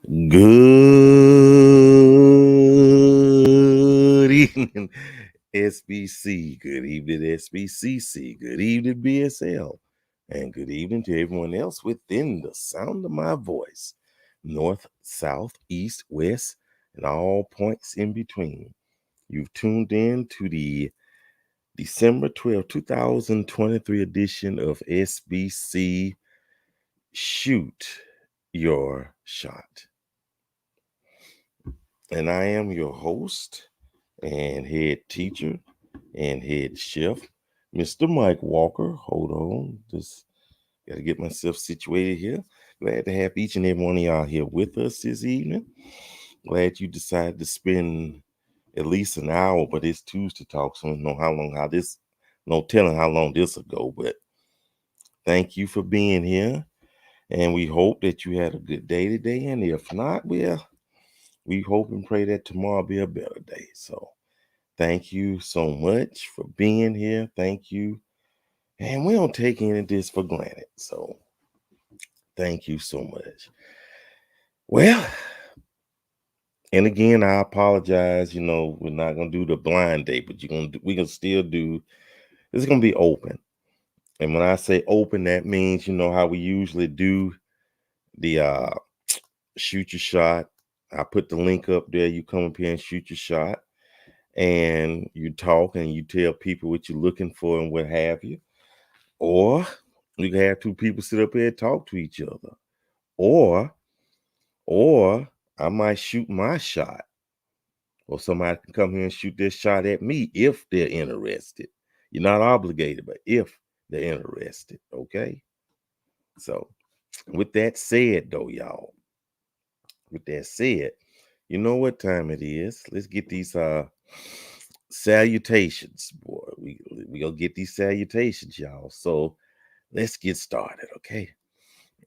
Good evening, SBC. Good evening, SBCC. Good evening, BSL. And good evening to everyone else within the sound of my voice. North, south, east, west, and all points in between. You've tuned in to the December 12th, 2023 edition of SBC Shoot Your Shot. And I am your host and head teacher and head chef, Mr. Mike Walker. Hold on, just got to get myself situated here. Glad to have each and every one of y'all here with us this evening. Glad you decided to spend at least an hour, but it's Tuesday talk, so I don't know no telling how long this will go, but thank you for being here. And we hope that you had a good day today. And if not, well, we hope and pray that tomorrow be a better day. So thank you so much for being here. Thank you. And we don't take any of this for granted. So thank you so much. Well, and again, I apologize. We're not gonna do the blind date, but we can still do. It's gonna be open. And when I say open, that means how we usually do the shoot your shot. I put the link up there. You come up here and shoot your shot. And you talk and you tell people what you're looking for and what have you. Or you can have two people sit up here and talk to each other. Or I might shoot my shot. Or somebody can come here and shoot their shot at me if they're interested. You're not obligated, but if they're interested, okay? So with that said, though, y'all, you know what time it is. Let's get these salutations, boy. We gonna get these salutations, y'all. So let's get started, okay?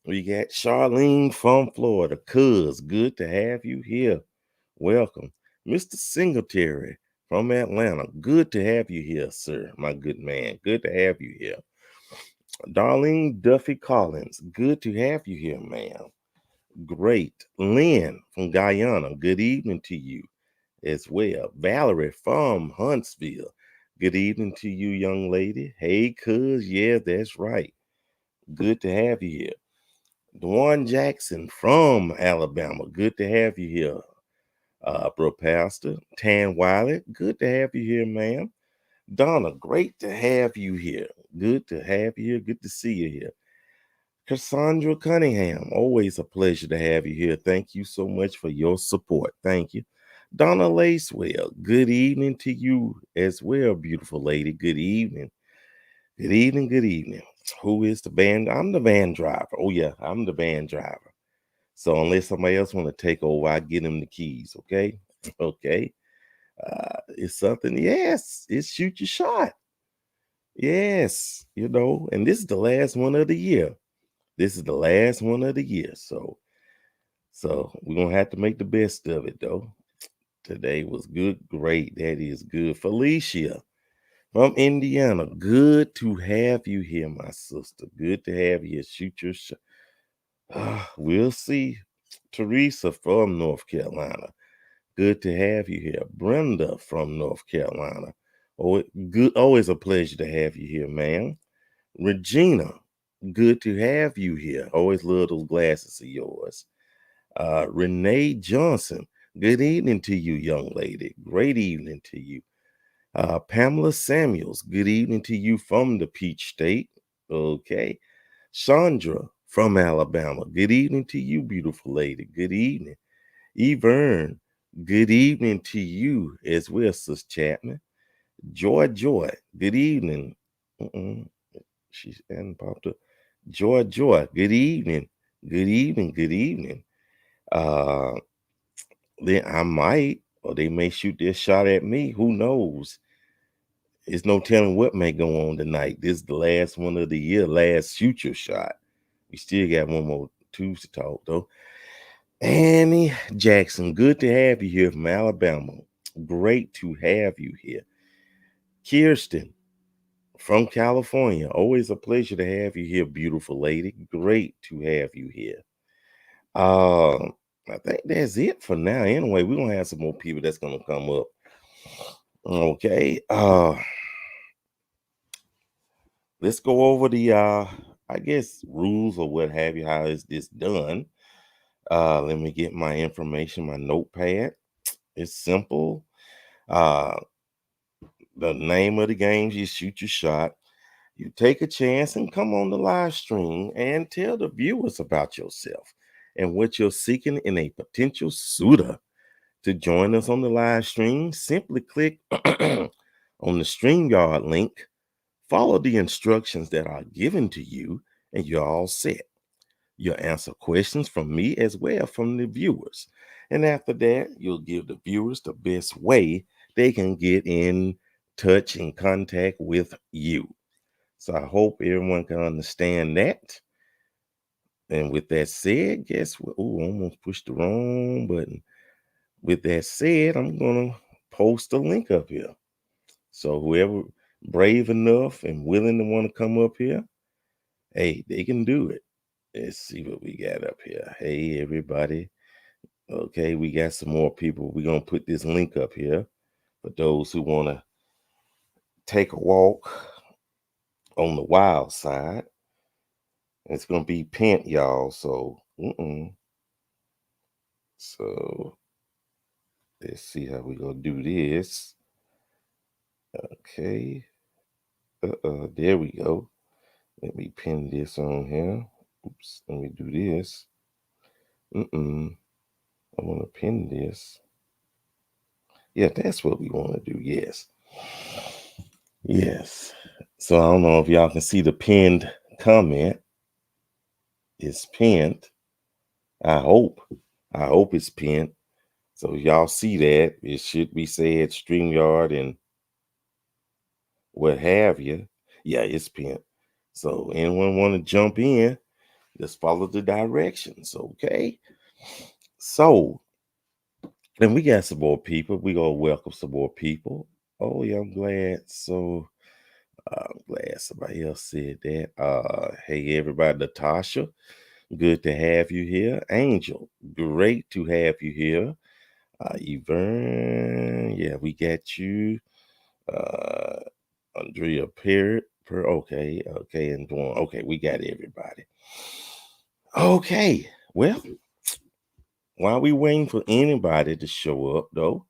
We got Charlene from Florida. Cuz, good to have you here. Welcome. Mr. Singletary from Atlanta. Good to have you here, sir. My good man. Good to have you here. Darlene Duffy Collins. Good to have you here, ma'am. Great. Lynn from Guyana. Good evening to you as well. Valerie from Huntsville. Good evening to you, young lady. Hey, cuz, yeah, that's right. Good to have you here. Dwan Jackson from Alabama. Good to have you here, bro pastor. Tan Wiley. Good to have you here, ma'am. Donna, great to have you here. Good to have you here. Good to see you here. Cassandra Cunningham, always a pleasure to have you here. Thank you so much for your support. Thank you. Donna Lacewell, good evening to you as well, beautiful lady. Good evening. Good evening, good evening. Who is the van? I'm the van driver. Oh, yeah, I'm the van driver. So unless somebody else want to take over, I get them the keys, okay? Okay. It's something, yes, it's shoot your shot. Yes, and this is the last one of the year. This is the last one of the year. So we're gonna have to make the best of it though. Today was good, great. That is good. Felicia from Indiana. Good to have you here, my sister. Good to have you here. Shoot your shot. We'll see. Teresa from North Carolina. Good to have you here. Brenda from North Carolina. Oh, good. Always a pleasure to have you here, ma'am. Regina, good to have you here. Always love those glasses of yours. Renee Johnson, good evening to you, young lady. Great evening to you. Pamela Samuels, good evening to you from the Peach State. Okay. Shondra from Alabama, good evening to you, beautiful lady. Good evening. Evern, good evening to you as well, Sis Chapman. Joy, good evening. She hadn't popped up. Joy, good evening. Good evening, good evening. Then I might, or they may shoot their shot at me. Who knows? There's no telling what may go on tonight. This is the last one of the year, last shoot your shot. We still got one more Tuesday talk, though. Annie Jackson, good to have you here from Alabama. Great to have you here. Kirsten from California, always a pleasure to have you here, beautiful lady. Great to have you here. I think that's it for now. Anyway, we're gonna have some more people that's gonna come up. Okay. Let's go over the I guess rules or what have you. How is this done? Let me get my information, my notepad. It's simple. The name of the game is Shoot Your Shot. You take a chance and come on the live stream and tell the viewers about yourself and what you're seeking in a potential suitor. To join us on the live stream, simply click on the StreamYard link, follow the instructions that are given to you, and you're all set. You'll answer questions from me as well from the viewers. And after that, you'll give the viewers the best way they can get in touch and contact with you. So I hope everyone can understand that. And with that said, guess what? Oh, I almost pushed the wrong button. With that said, I'm going to post a link up here. So whoever brave enough and willing to want to come up here, hey, they can do it. Let's see what we got up here. Hey, everybody. Okay, we got some more people. We're going to put this link up here for those who want to take a walk on the wild side. It's going to be pinned, y'all. So, So, let's see how we're going to do this. Okay. There we go. Let me pin this on here. Oops, let me do this. I want to pin this. Yeah, that's what we want to do. Yes. Yes. So I don't know if y'all can see the pinned comment. It's pinned. I hope it's pinned. So if y'all see that, it should be said StreamYard and what have you. Yeah, it's pinned. So anyone want to jump in, just follow the directions, okay? So, then we got some more people. We gonna welcome some more people. Oh yeah, I'm glad. So I'm glad somebody else said that. Hey everybody, Natasha, good to have you here. Angel, great to have you here. Yvonne, yeah, we got you. Andrea Parrott, okay, and Dwan. Okay, we got everybody. Okay, well, while we waiting for anybody to show up, though,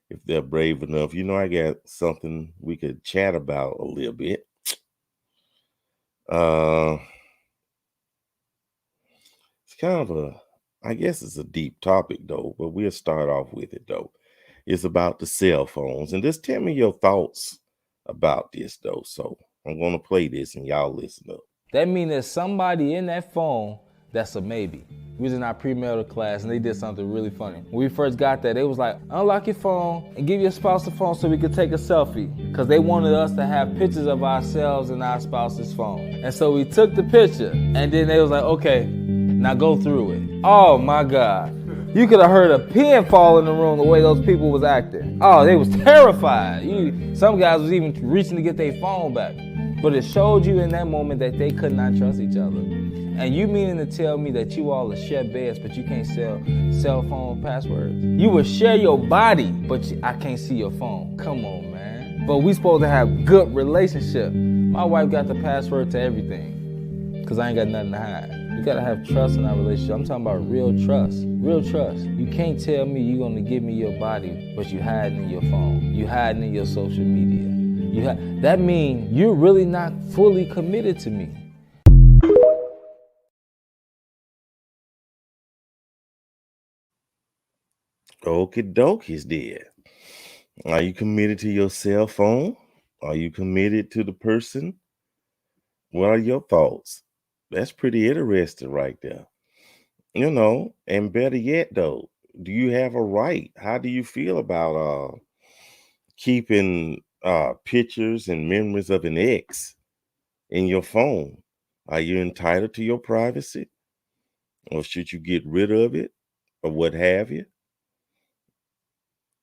if they're brave enough, I got something we could chat about a little bit. It's kind of I guess it's a deep topic though, but we'll start off with it though. It's about the cell phones, and just tell me your thoughts about this though. So I'm gonna play this, and y'all listen up. That means there's somebody in that phone that's a maybe. We was in our premarital class and they did something really funny. When we first got there, they was like, unlock your phone and give your spouse the phone so we could take a selfie. Because they wanted us to have pictures of ourselves in our spouse's phone. And so we took the picture and then they was like, okay, now go through it. Oh my God. You could have heard a pin fall in the room the way those people was acting. Oh, they was terrified. Some guys was even reaching to get their phone back. But it showed you in that moment that they could not trust each other. And you meaning to tell me that you all will share beds, but you can't sell cell phone passwords? You will share your body, but I can't see your phone. Come on, man. But we supposed to have good relationship. My wife got the password to everything, because I ain't got nothing to hide. You gotta have trust in our relationship. I'm talking about real trust. Real trust. You can't tell me you're gonna give me your body, but you hiding in your phone. You hiding in your social media. That means you're really not fully committed to me. Okie dokies, dear. Are you committed to your cell phone? Are you committed to the person? What are your thoughts? That's pretty interesting right there. And better yet though, do you have a right? How do you feel about keeping pictures and memories of an ex in your phone? Are you entitled to your privacy? Or should you get rid of it? Or what have you?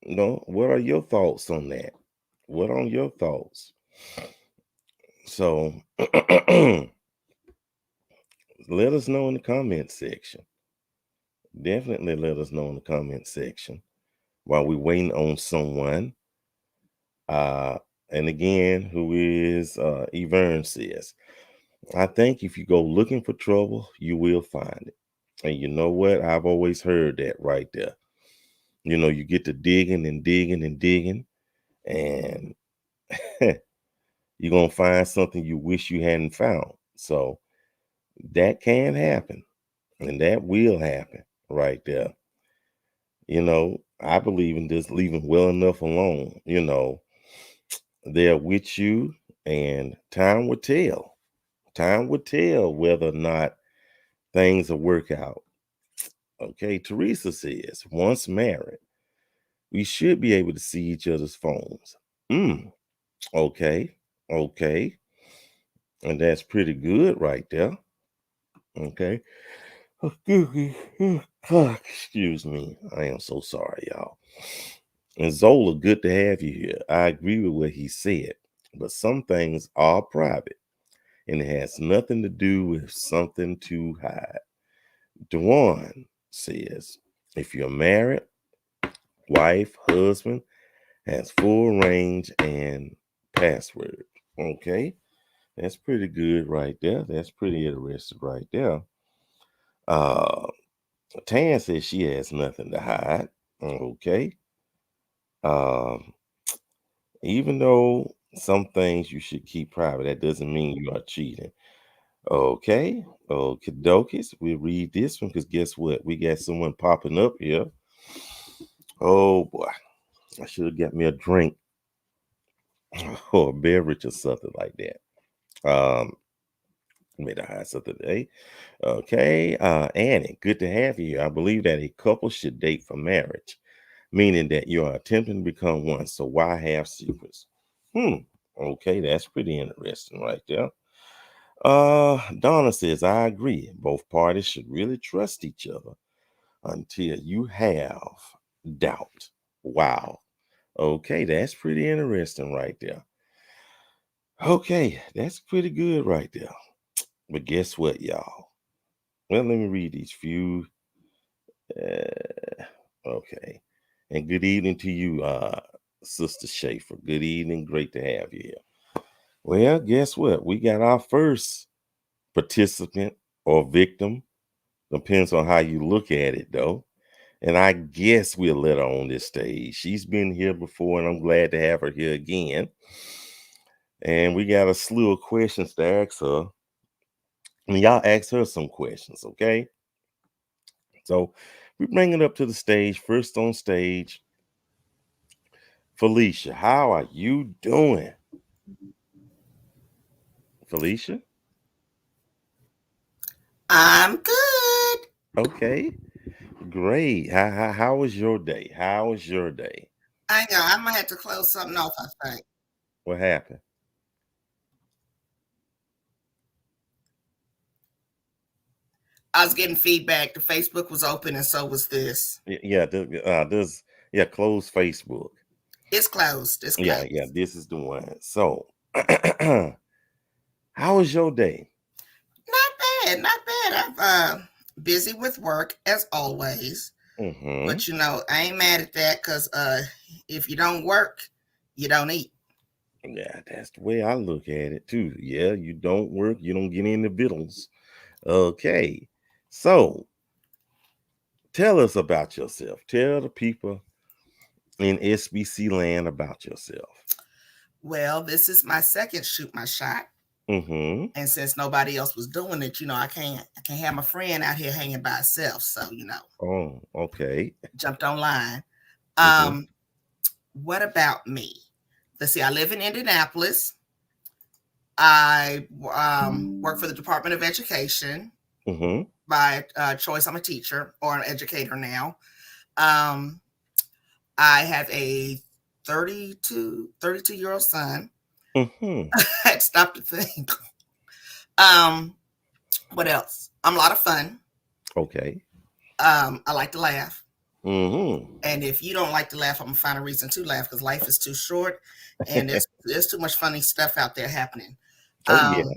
What are your thoughts on that? What are your thoughts? So let us know in the comment section. Definitely let us know in the comment section while we're waiting on someone. Uh, and again, who is Evern says, I think if you go looking for trouble, you will find it. And you know what? I've always heard that right there. You know, you get to digging and digging and digging, and you're going to find something you wish you hadn't found. So that can happen, and that will happen right there. You know, I believe in just leaving well enough alone. You know, they're with you, and time will tell. Time will tell whether or not things will work out. Okay, Teresa says, once married, we should be able to see each other's phones. Mm, okay, okay. And that's pretty good right there. Okay. Excuse me. Excuse me. I am so sorry, y'all. And Zola, good to have you here. I agree with what he said, but some things are private and it has nothing to do with something to hide. Dewan says, if you're married, wife, husband has full range and password. Okay. That's pretty good right there. That's pretty interesting right there. Uh, Tan says she has nothing to hide. Okay. Um, Even though some things you should keep private, that doesn't mean you are cheating. Okay. Okay, dokies. We'll read this one because guess what? We got someone popping up here. Oh boy. I should have got me a drink or a beverage or something like that. Made a high something today. Okay. Annie, good to have you here. I believe that a couple should date for marriage, meaning that you are attempting to become one. So why have secrets? Okay, that's pretty interesting right there. Donna says, I agree. Both parties should really trust each other until you have doubt. Wow. Okay, that's pretty interesting right there. Okay, that's pretty good right there. But guess what, y'all? Well, let me read these few. Uh, okay. And good evening to you, Sister Schaefer. Good evening. Great to have you here. Well, guess what? We got our first participant or victim. Depends on how you look at it, though. And I guess we'll let her on this stage. She's been here before, and I'm glad to have her here again. And we got a slew of questions to ask her. I mean, y'all ask her some questions, okay? So we bring it up to the stage. First on stage, Felicia. How are you doing? Felicia? I'm good. Okay. Great. How was your day? How was your day? I know I might have to close something off, I think. What happened? I was getting feedback. The Facebook was open and so was this. Yeah, there's close Facebook. It's closed. It's Yeah, closed. this is the one. So, how was your day? Not bad. Not bad. I'm busy with work as always. Mm-hmm. But I ain't mad at that because if you don't work, you don't eat. Yeah, that's the way I look at it too. Yeah, you don't work, you don't get any vittles. Okay. So, tell us about yourself. Tell the people in SBC land about yourself. Well, this is my second shoot my shot. Mm-hmm. And since nobody else was doing it, I can't have my friend out here hanging by herself. So, Oh, okay. jumped online. Mm-hmm. Um, what about me? Let's see. I live in Indianapolis. I work for the Department of Education. Mm-hmm. By choice, I'm a teacher or an educator now. Um, I have a 32-year-old son. Mm-hmm. I had to stop to think. Um, what else? I'm a lot of fun. Okay. I like to laugh. Mm-hmm. And if you don't like to laugh, I'm gonna find a reason to laugh because life is too short, and there's too much funny stuff out there happening. Oh yeah. Um,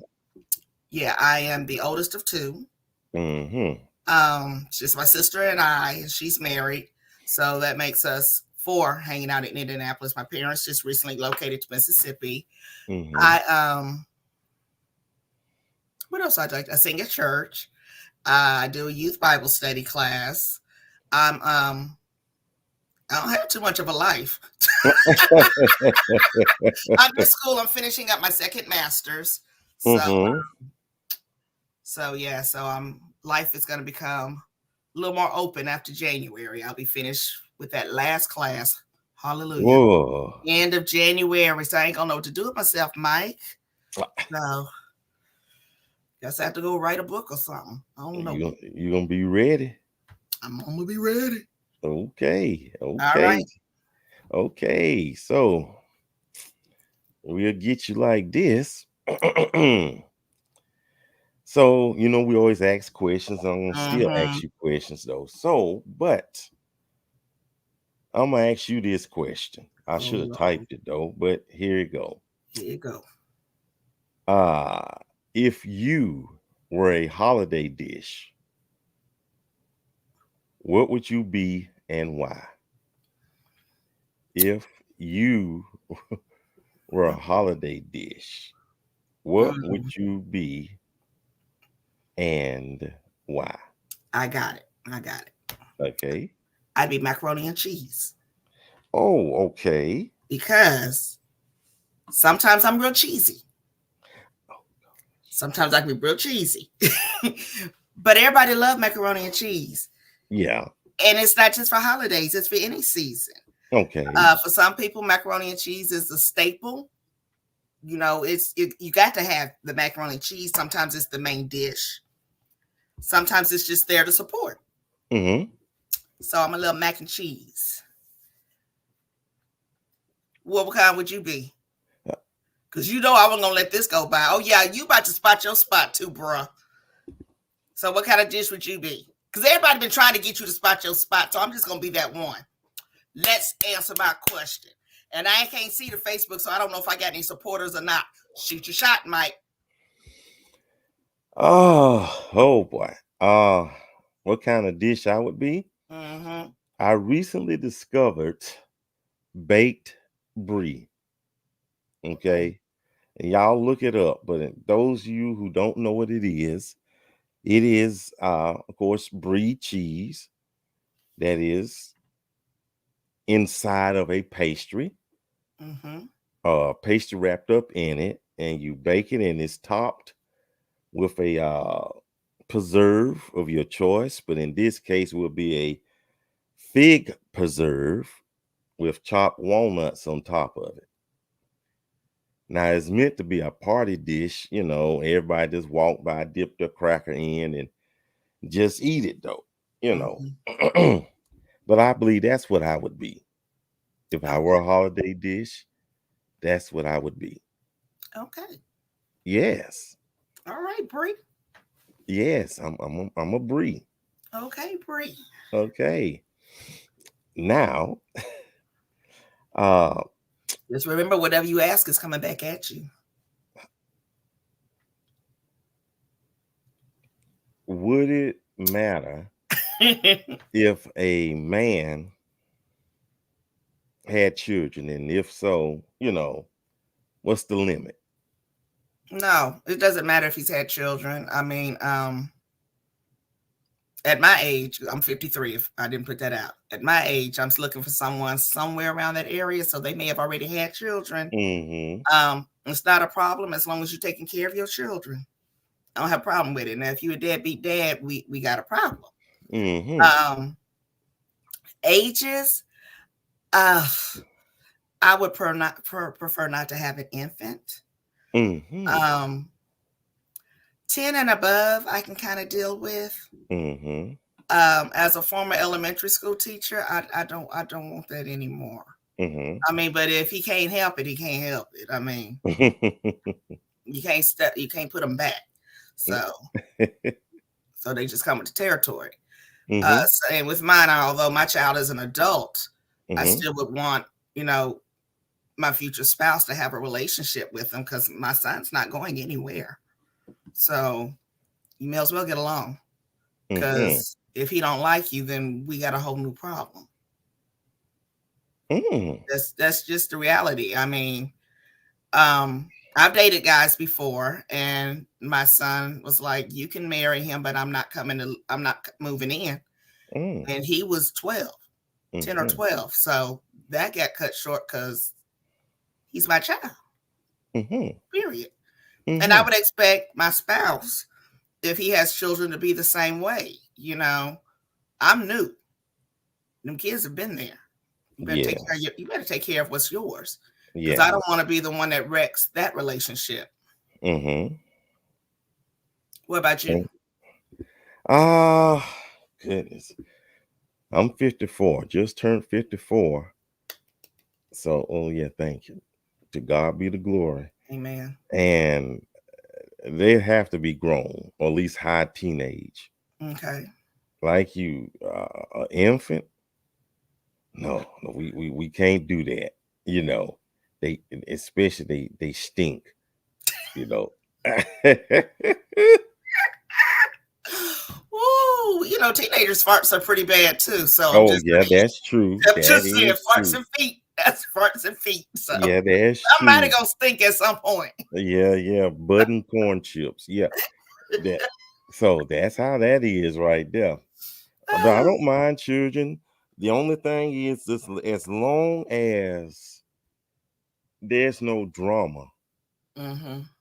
yeah, I am the oldest of two. Mm-hmm. Just my sister and I, and she's married. So that makes us 4 hanging out in Indianapolis. My parents just recently located to Mississippi. Mm-hmm. What else I like? I sing at church. I do a youth Bible study class. I don't have too much of a life. I'm in school. I'm finishing up my second master's. So, Mm-hmm. yeah. So life is going to become a little more open after January. I'll be finished with that last class. Hallelujah. Whoa. End of January. So I ain't gonna know what to do with myself, Mike. So guess I have to go write a book or something. I don't know. You gonna be ready? I'm gonna be ready. Okay. All right. Okay. So we'll get you like this. So, we always ask questions. I'm going to still ask you questions, though. So, but I'm going to ask you this question. I should have typed it, though, but here you go. Here you go. If you were a holiday dish, what would you be and why? If you were a holiday dish, what would you be and why? I got it. Okay. I'd be macaroni and cheese. Oh, okay. Because sometimes I'm real cheesy. Sometimes I can be real cheesy. But everybody loves macaroni and cheese. Yeah. And it's not just for holidays, it's for any season. Okay. For some people, macaroni and cheese is a staple. You got to have the macaroni and cheese. Sometimes it's the main dish. Sometimes it's just there to support. Mm-hmm. So I'm a little mac and cheese. What kind would you be? Because I wasn't going to let this go by. Oh, yeah, you about to spot your spot too, bruh. So what kind of dish would you be? Because everybody been trying to get you to spot your spot, so I'm just going to be that one. Let's answer my question. And I can't see the Facebook, so I don't know if I got any supporters or not. Shoot your shot, Mike. Oh boy. What kind of dish I would be? Mm-hmm. I recently discovered baked brie. Okay. And y'all look it up. But those of you who don't know what it is, of course, brie cheese that is inside of a pastry. Mm-hmm. Pastry wrapped up in it, and you bake it, and it's topped with a preserve of your choice. But in this case, it will be a fig preserve with chopped walnuts on top of it. Now, it's meant to be a party dish, everybody just walk by, dip their cracker in, and just eat it, though, Mm-hmm. But I believe that's what I would be. If I were a holiday dish, that's what I would be. Okay. Yes. All right, Brie. Yes, I'm a brie. Okay, Brie. Okay. Now, just remember, whatever you ask is coming back at you. Would it matter if a man had children? And if so, what's the limit? No, it doesn't matter if he's had children. I mean, at my age, I'm 53, if I didn't put that out. At my age, I'm looking for someone somewhere around that area, so they may have already had children. Mm-hmm. It's not a problem as long as you're taking care of your children. I don't have a problem with it. Now, if you're a deadbeat dad, we got a problem. Mm-hmm. Ages, I would prefer not to have an infant. Mm-hmm. 10 and above, I can kind of deal with. Mm-hmm. As a former elementary school teacher, I don't want that anymore. Mm-hmm. I mean, but if he can't help it, he can't help it. I mean, you can't put them back. So they just come with the territory. Mm-hmm. And with mine, although my child is an adult, Mm-hmm. I still would want, my future spouse to have a relationship with him because my son's not going anywhere. So you may as well get along. Because if he don't like you, then we got a whole new problem. That's just the reality. I mean, I've dated guys before, and my son was like, "You can marry him, but I'm not moving in." And he was 12, 10 or 12. So that got cut short because he's my child. Period. And I would expect my spouse, if he has children, to be the same way. You know, I'm new. Them kids have been there. You better take care of what's yours. Because I don't want to be the one that wrecks that relationship. What about you? Goodness. I'm 54, just turned 54. So, thank you. To God be the glory. Amen. And they have to be grown, or at least high teenage. Okay. Like you, an infant. No, we can't do that. You know, they stink. You know. Ooh, you know, teenagers' farts are pretty bad too. So that's true. I'm just saying, farts and feet. That's farts and feet. So yeah, that's somebody true. gonna stink at some point. Yeah, button corn chips. Yeah, so that's how that is right there. But I don't mind children. The only thing is, just as long as there's no drama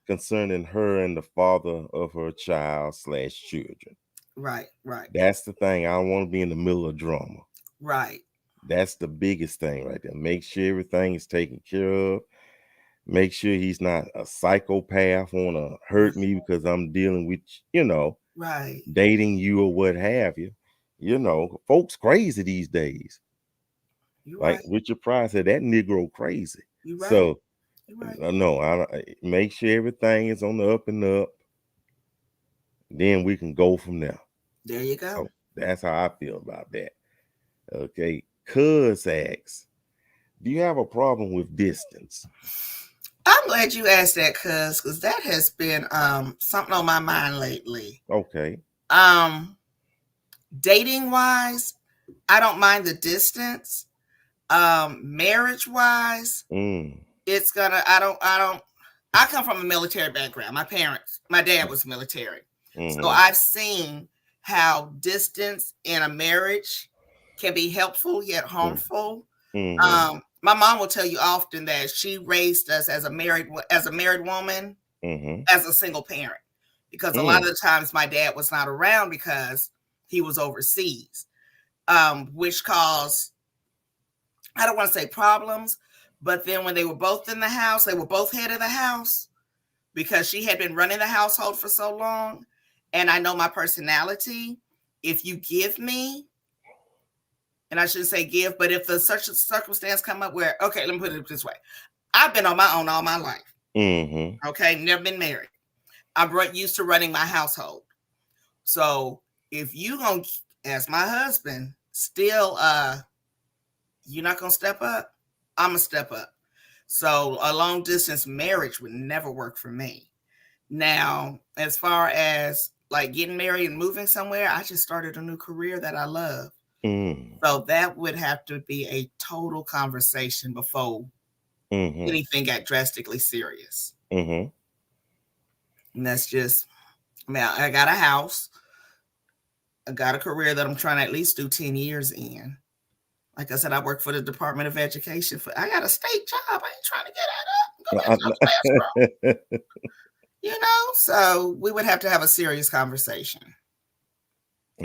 concerning her and the father of her child / children. Right. That's the thing. I don't want to be in the middle of drama. Right. That's the biggest thing right there. Make sure everything is taken care of. Make sure he's not a psychopath, want to hurt me because I'm dealing with, right, dating you or what have you. You know, folks crazy these days. You're like right. Richard Pryor said, that Negro crazy. You're right. So, You're right. no, I make sure everything is on the up and up. Then we can go from there. There you go. So that's how I feel about that. Okay. Cuz asks, do you have a problem with distance? I'm glad you asked that, because that has been something on my mind lately. Okay. Dating wise, I don't mind the distance. Marriage wise, it's gonna. I come from a military background. My dad was military, so I've seen how distance in a marriage can be helpful yet harmful. My mom will tell you often that she raised us as a married woman, as a single parent, because a lot of the times my dad was not around because he was overseas, which caused, I don't want to say problems, but then when they were both in the house, they were both head of the house because she had been running the household for so long. And I know my personality. If you give me, and I shouldn't say give, but if the such a circumstance come up where, okay, let me put it this way. I've been on my own all my life. Okay, never been married. I'm used to running my household. So if you gonna, as my husband, still you're not gonna step up, I'm gonna step up. So a long distance marriage would never work for me. Now, as far as like getting married and moving somewhere, I just started a new career that I love. So that would have to be a total conversation before anything got drastically serious. And that's just, I mean, I got a house. I got a career that I'm trying to at least do 10 years in. Like I said, I work for the Department of Education. I got a state job. I ain't trying to get that up. You know, so we would have to have a serious conversation.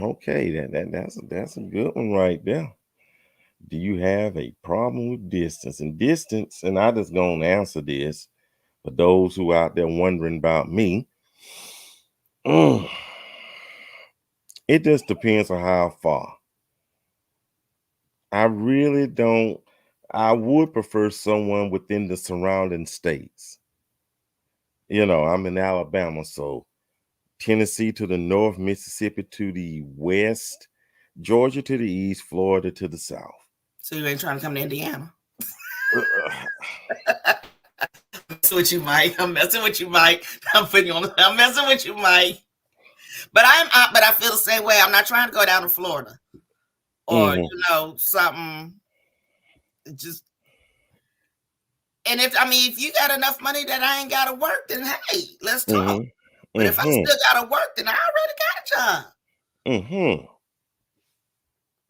Okay, that's a good one right there. Do you have a problem with distance? And distance, and I just gonna answer this for those who out there wondering about me. It just depends on how far. I really don't. I would prefer someone within the surrounding states. You know, I'm in Alabama, so Tennessee to the north, Mississippi to the west, Georgia to the east, Florida to the south. So you ain't trying to come to Indiana? I'm messing with you, Mike. I'm messing with you, Mike. I'm messing with you, Mike. But I feel the same way. I'm not trying to go down to Florida or something. Just if you got enough money that I ain't gotta work, then hey, let's talk. But if I still gotta work, then I already got a job.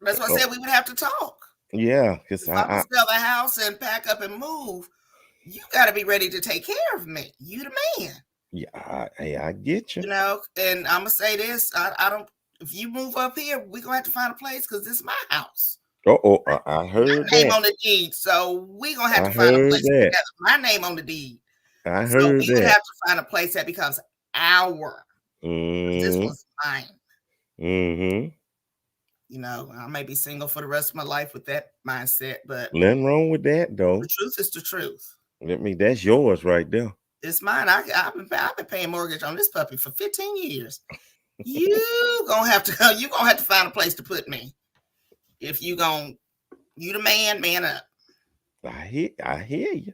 That's why I said we would have to talk. Yeah, because if I'm gonna sell the house and pack up and move, you got to be ready to take care of me. You the man. Yeah, I get you. And I'm gonna say this: I don't. If you move up here, we're gonna have to find a place because this is my house. I heard my name that. on the deed, so we're gonna have to find a place together. My name on the deed. I heard we would have to find a place that becomes our. This was mine. I may be single for the rest of my life with that mindset, but nothing wrong with that, though. The truth is the truth. That's yours right there. It's mine. I've been paying mortgage on this puppy for 15 years. You gonna have to find a place to put me. If you the man up. I hear you.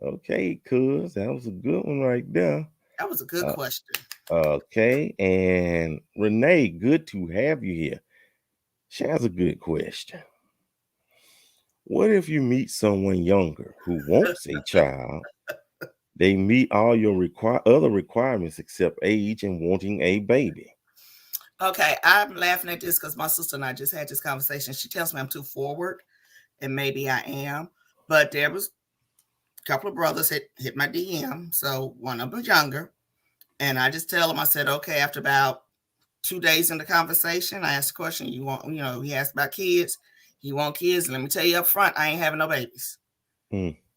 Okay, cuz that was a good one right there. That was a good question. Okay, and Renee, good to have you here. She has a good question. What if you meet someone younger who wants a child? They meet all your other requirements except age and wanting a baby. Okay, I'm laughing at this because my sister and I just had this conversation. She tells me I'm too forward, and maybe I am. But there was a couple of brothers hit my DM. So one of them younger. And I just tell him, I said, okay, after about 2 days in the conversation, I asked the question, he asked about kids. You want kids? Let me tell you up front, I ain't having no babies.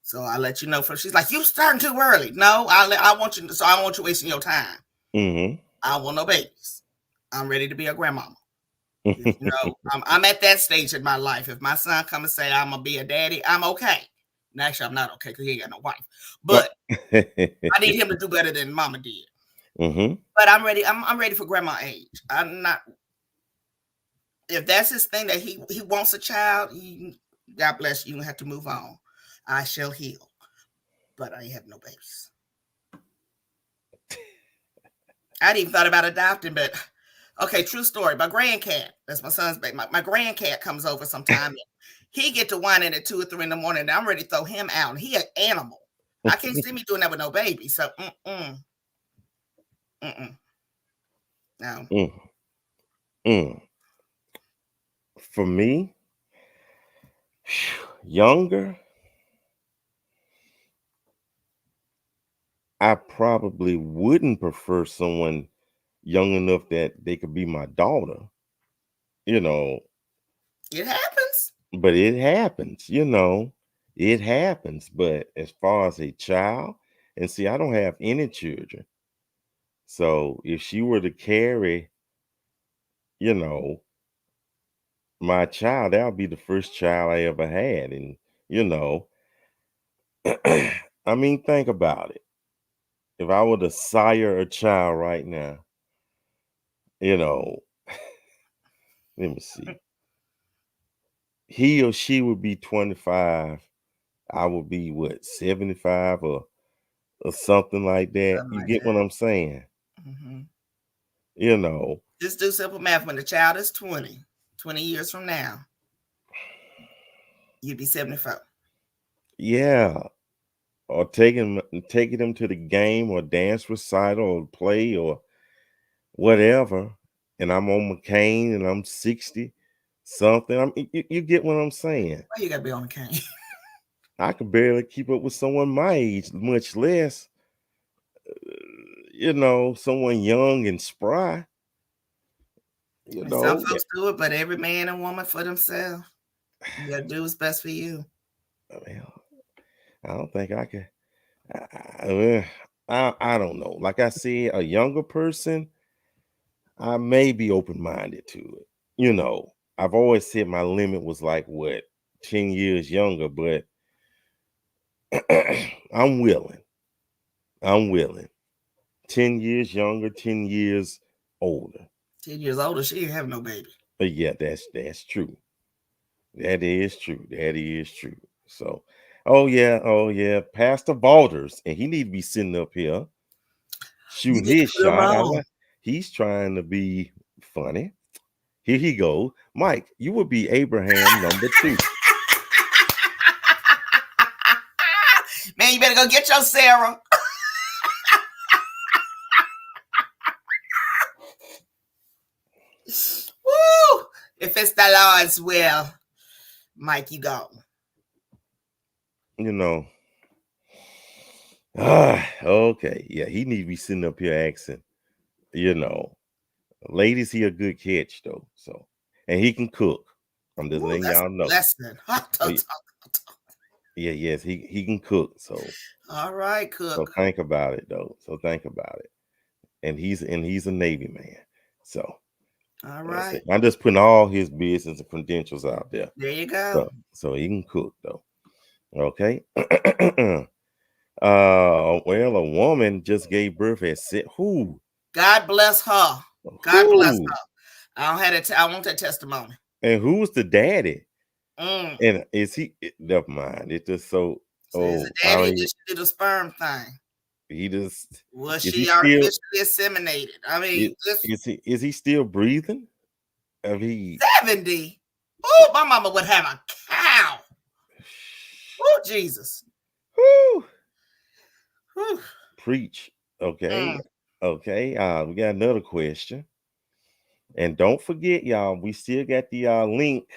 So I let you know she's like, you starting too early. No, I want you, so I don't want you wasting your time. I don't want no babies. I'm ready to be a grandmama. I'm at that stage in my life. If my son come and say I'm gonna be a daddy, I'm okay. And actually, I'm not okay because he ain't got no wife. But I need him to do better than mama did. But I'm ready. I'm ready for grandma age. I'm not. If that's his thing that he wants a child, God bless you. You have to move on. I shall heal. But I ain't have no babies. I hadn't even thought about adopting, but okay, true story. My grandcat, that's my son's baby. My grandcat comes over sometime. He get to whining at 2 or 3 in the morning. And I'm ready to throw him out. And he an animal. I can't see me doing that with no baby. So, No. For me, younger, I probably wouldn't prefer someone young enough that they could be my daughter. It happens. But it happens, it happens. But as far as a child, and see, I don't have any children. So if she were to carry, my child, that would be the first child I ever had. And, I mean, think about it. If I were to sire a child right now, let me see. He or she would be 25. I would be 75 or something like that. You get what I'm saying? Just do simple math. When the child is 20 years from now, you'd be 74. Yeah. Or taking them to the game or dance recital or play or whatever. And I'm on McCain and I'm 60 something. You get what I'm saying? Why you gotta be on McCain? I could barely keep up with someone my age, much less, someone young and spry. Some folks do it, but every man and woman for themselves. You gotta do what's best for you. Well, I don't think I can. I don't know. Like I said, a younger person, I may be open-minded to it. I've always said my limit was like 10 years younger, but I'm willing. 10 years younger, 10 years older. 10 years older, she ain't having no baby. But yeah, that's true. That is true. So, oh yeah, Pastor Balders, and he need to be sitting up here. shooting need to his put him shot. on. He's trying to be funny. Here he go. Mike, you would be Abraham number 2. Man, you better go get your Sarah. Woo! If it's the Lord's will, Mike, you go. You know. Okay. Yeah, he need to be sitting up here asking, you know. Ladies, he a good catch though. So, and he can cook. I'm just letting That's y'all a know. blessing. Yeah, yes, he can cook. So, All right, so cook. think about it though. So think about it. And he's a Navy man. So, All that's right. it. I'm just putting all his business and credentials out there. There you go. So he can cook though. Okay. Well, a woman just gave birth at who? God bless her. God bless her. I don't have it. I want that testimony. And who's the daddy? Mm. And is he? Never mind. It's just so. So is the daddy just did the sperm thing? He just was she artificially inseminated? I mean, is he still breathing? Have he 70? Oh, my mama would have a cow. Oh, Jesus. Woo. Whew. Preach. Okay. Okay. We got another question. And don't forget, y'all, we still got the link.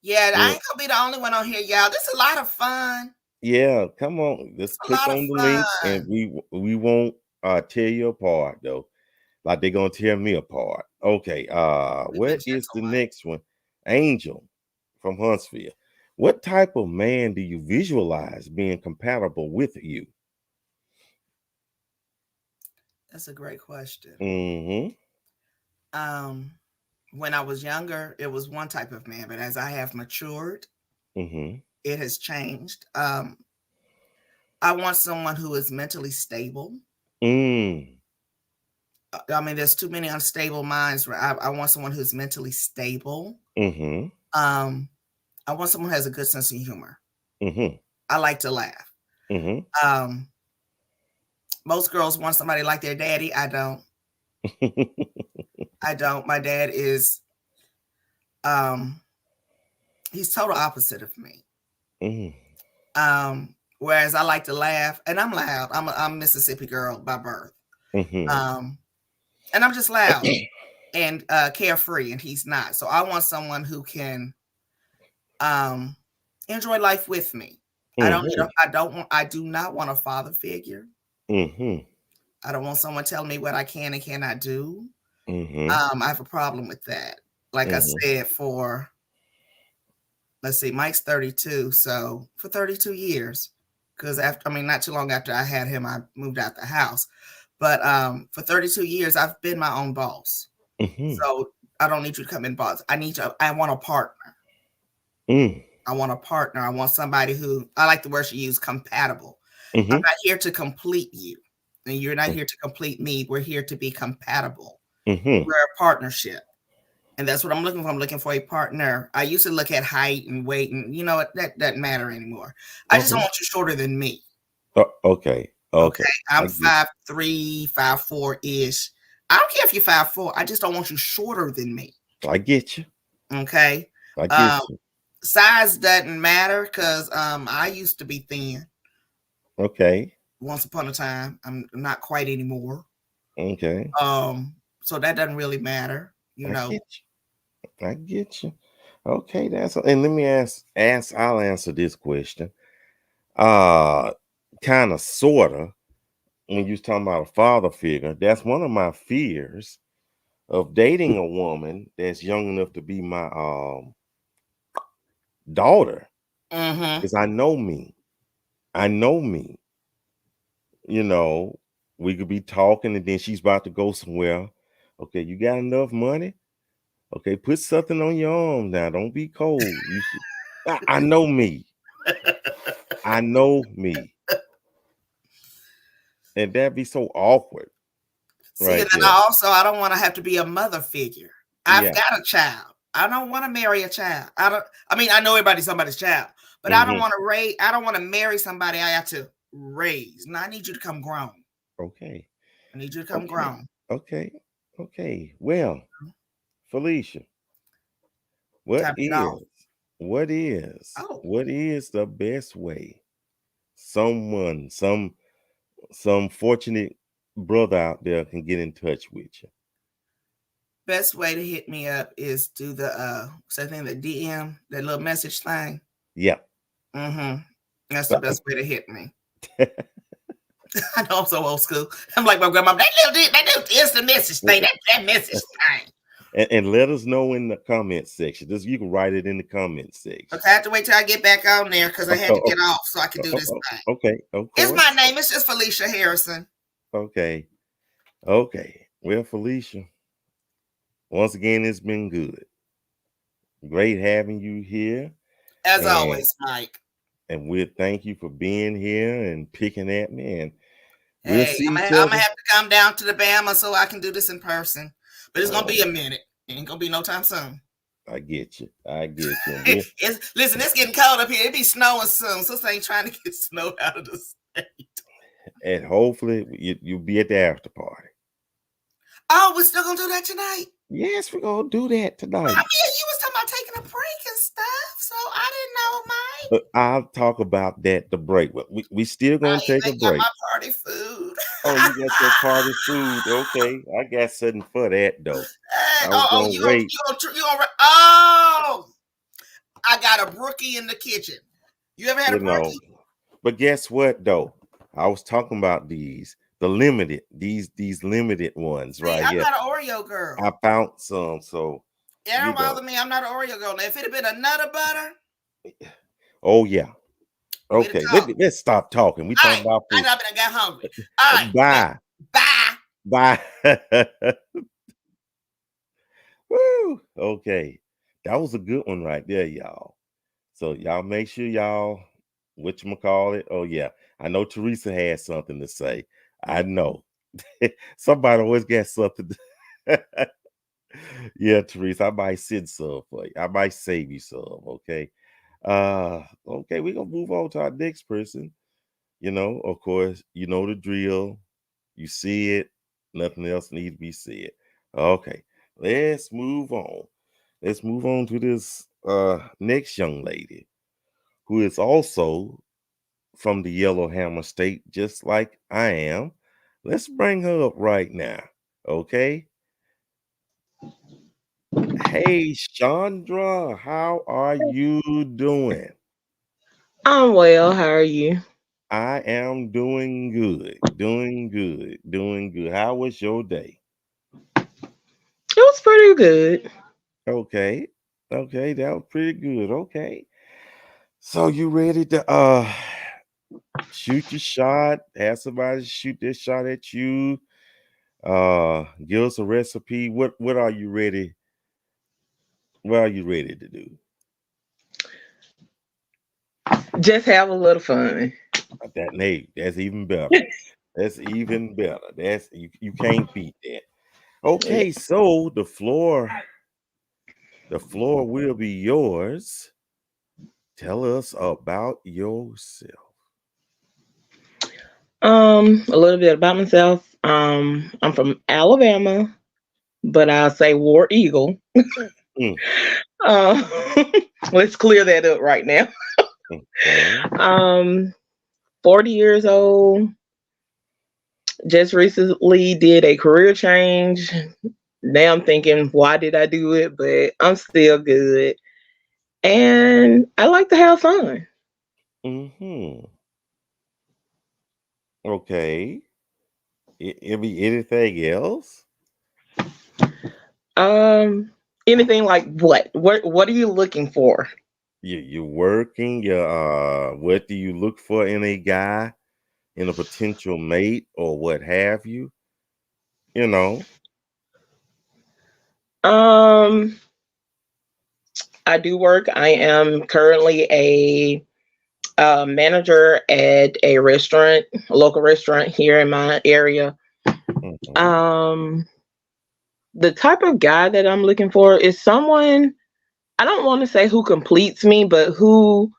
Yeah, I ain't gonna be the only one on here, y'all. This is a lot of fun. Yeah, come on. Just click on the link and we won't tear you apart though. Like they're gonna tear me apart. Okay. What is the next one? Angel from Huntsville. What type of man do you visualize being compatible with you? That's a great question. Mm-hmm. When I was younger, it was one type of man, but as I have matured, it has changed. I want someone who is mentally stable. I mean, there's too many unstable minds. I want someone who's mentally stable. I want someone who has a good sense of humor. I like to laugh. Most girls want somebody like their daddy. I don't. I don't. My dad is, he's total opposite of me. Whereas I like to laugh, and I'm loud. I'm a Mississippi girl by birth. And I'm just loud and carefree, and he's not. So I want someone who can enjoy life with me. I do not want a father figure. I don't want someone telling me what I can and cannot do. I have a problem with that. Like I said, let's see, Mike's 32. So for 32 years, because not too long after I had him, I moved out the house. But for 32 years, I've been my own boss. So I don't need you to come in boss. I want a partner. I want a partner. I want somebody who, I like the word she used, compatible. I'm not here to complete you. And you're not here to complete me. We're here to be compatible. We're a partnership. And that's what I'm looking for. I'm looking for a partner. I used to look at height and weight, and you know what? That doesn't matter anymore. I just don't want you shorter than me. Okay. I'm 5'3", 5'4" I don't care if you're 5'4". I just don't want you shorter than me. I get you. Okay. I get you. Size doesn't matter because I used to be thin. Okay. Once upon a time. I'm not quite anymore. Okay. So that doesn't really matter, you know. I get you. Okay, and let me ask. I'll answer this question. Kind of, sorta. When you was talking about a father figure, that's one of my fears of dating a woman that's young enough to be my daughter. Because I know me. You know, we could be talking and then she's about to go somewhere. Okay, you got enough money? Okay, put something on your arm now. Don't be cold. You should. I know me. I know me. And that'd be so awkward. See, and then I don't want to have to be a mother figure. I've got a child. I don't want to marry a child. I know everybody's somebody's child, but I don't want to marry somebody I have to raise. Now I need you to come grown. Okay. I need you to come Okay. grown. Okay. Well, Felicia, what Time to get is off. what is Oh, what is the best way some fortunate brother out there can get in touch with you? best way to hit me up is do the something the DM, that little message thing. Yeah. Mm-hmm. That's the best way to hit me. I know I'm so old school. I'm like my grandma. That little instant message thing. That message thing. And let us know in the comment section. You can write it in the comment section. Okay, I have to wait till I get back on there because I had to get off so I could do this thing. Okay, of It's course. my name. It's just Felicia Harrison. Okay. Well, Felicia, once again, it's been good. Great having you here. As And always, Mike. and we'll thank you for being here and picking at me. And we'll Hey, see I'm each gonna other. have to come down to the Bama so I can do this in person. But it's gonna be a minute. It ain't gonna be no time soon. I get you. Listen, it's getting cold up here. It be snowing soon. So ain't trying to get snow out of the state. And hopefully you'll be at the after party. Oh, we're still gonna do that tonight? Yes, we're gonna do that tonight. I mean, you was talking about taking a break and stuff, so I didn't know, Mike. I'll talk about that the break. We still gonna take a break. Got my party food. Oh, you got your party food. Okay, I got something for that though. Hey, you wait. Oh, I got a brookie in the kitchen. You ever had a brookie? But guess what though? I was talking about these limited ones. See, right I'm here. not an Oreo girl. I found some, so it don't bother me. I'm not an Oreo girl. Now, if it had been a Nutter Butter. Oh yeah. Okay, let's stop talking. We talking about food. I got hungry. All right. Bye. Woo. Okay. That was a good one right there, y'all. So y'all make sure y'all whatchamacallit. Oh yeah. I know Teresa had something to say. I know. Somebody always got something to Yeah, Teresa, I might send some for you. I might save you some, okay? Okay, we're gonna move on to our next person. Of course, you know the drill. You see it, nothing else needs to be said. Okay, let's move on. Let's move on to this next young lady who is also from the Yellowhammer State, just like I am. Let's bring her up right now, okay? Hey, Shondra, how are you doing? I'm well. How are you? I am doing good. How was your day? It was pretty good. Okay, that was pretty good. Okay. So you ready to shoot your shot? Have somebody shoot their shot at you? Give us a recipe. What are you ready? What are you ready to do? Just have a little fun. That's even better. That's even better. That's you can't beat that. Okay, so the floor will be yours. Tell us about yourself. A little bit about myself. I'm from Alabama, but I'll say War Eagle. Let's clear that up right now. Okay. 40 years old. Just recently did a career change. Now I'm thinking, why did I do it? But I'm still good. And I like to have fun. Okay. Anything else? Anything like what? What are you looking for? You're working. What do you look for in a guy, in a potential mate, or what have you? I do work. I am currently a manager at a restaurant, a local restaurant here in my area. The type of guy that I'm looking for is someone, I don't want to say who completes me, but who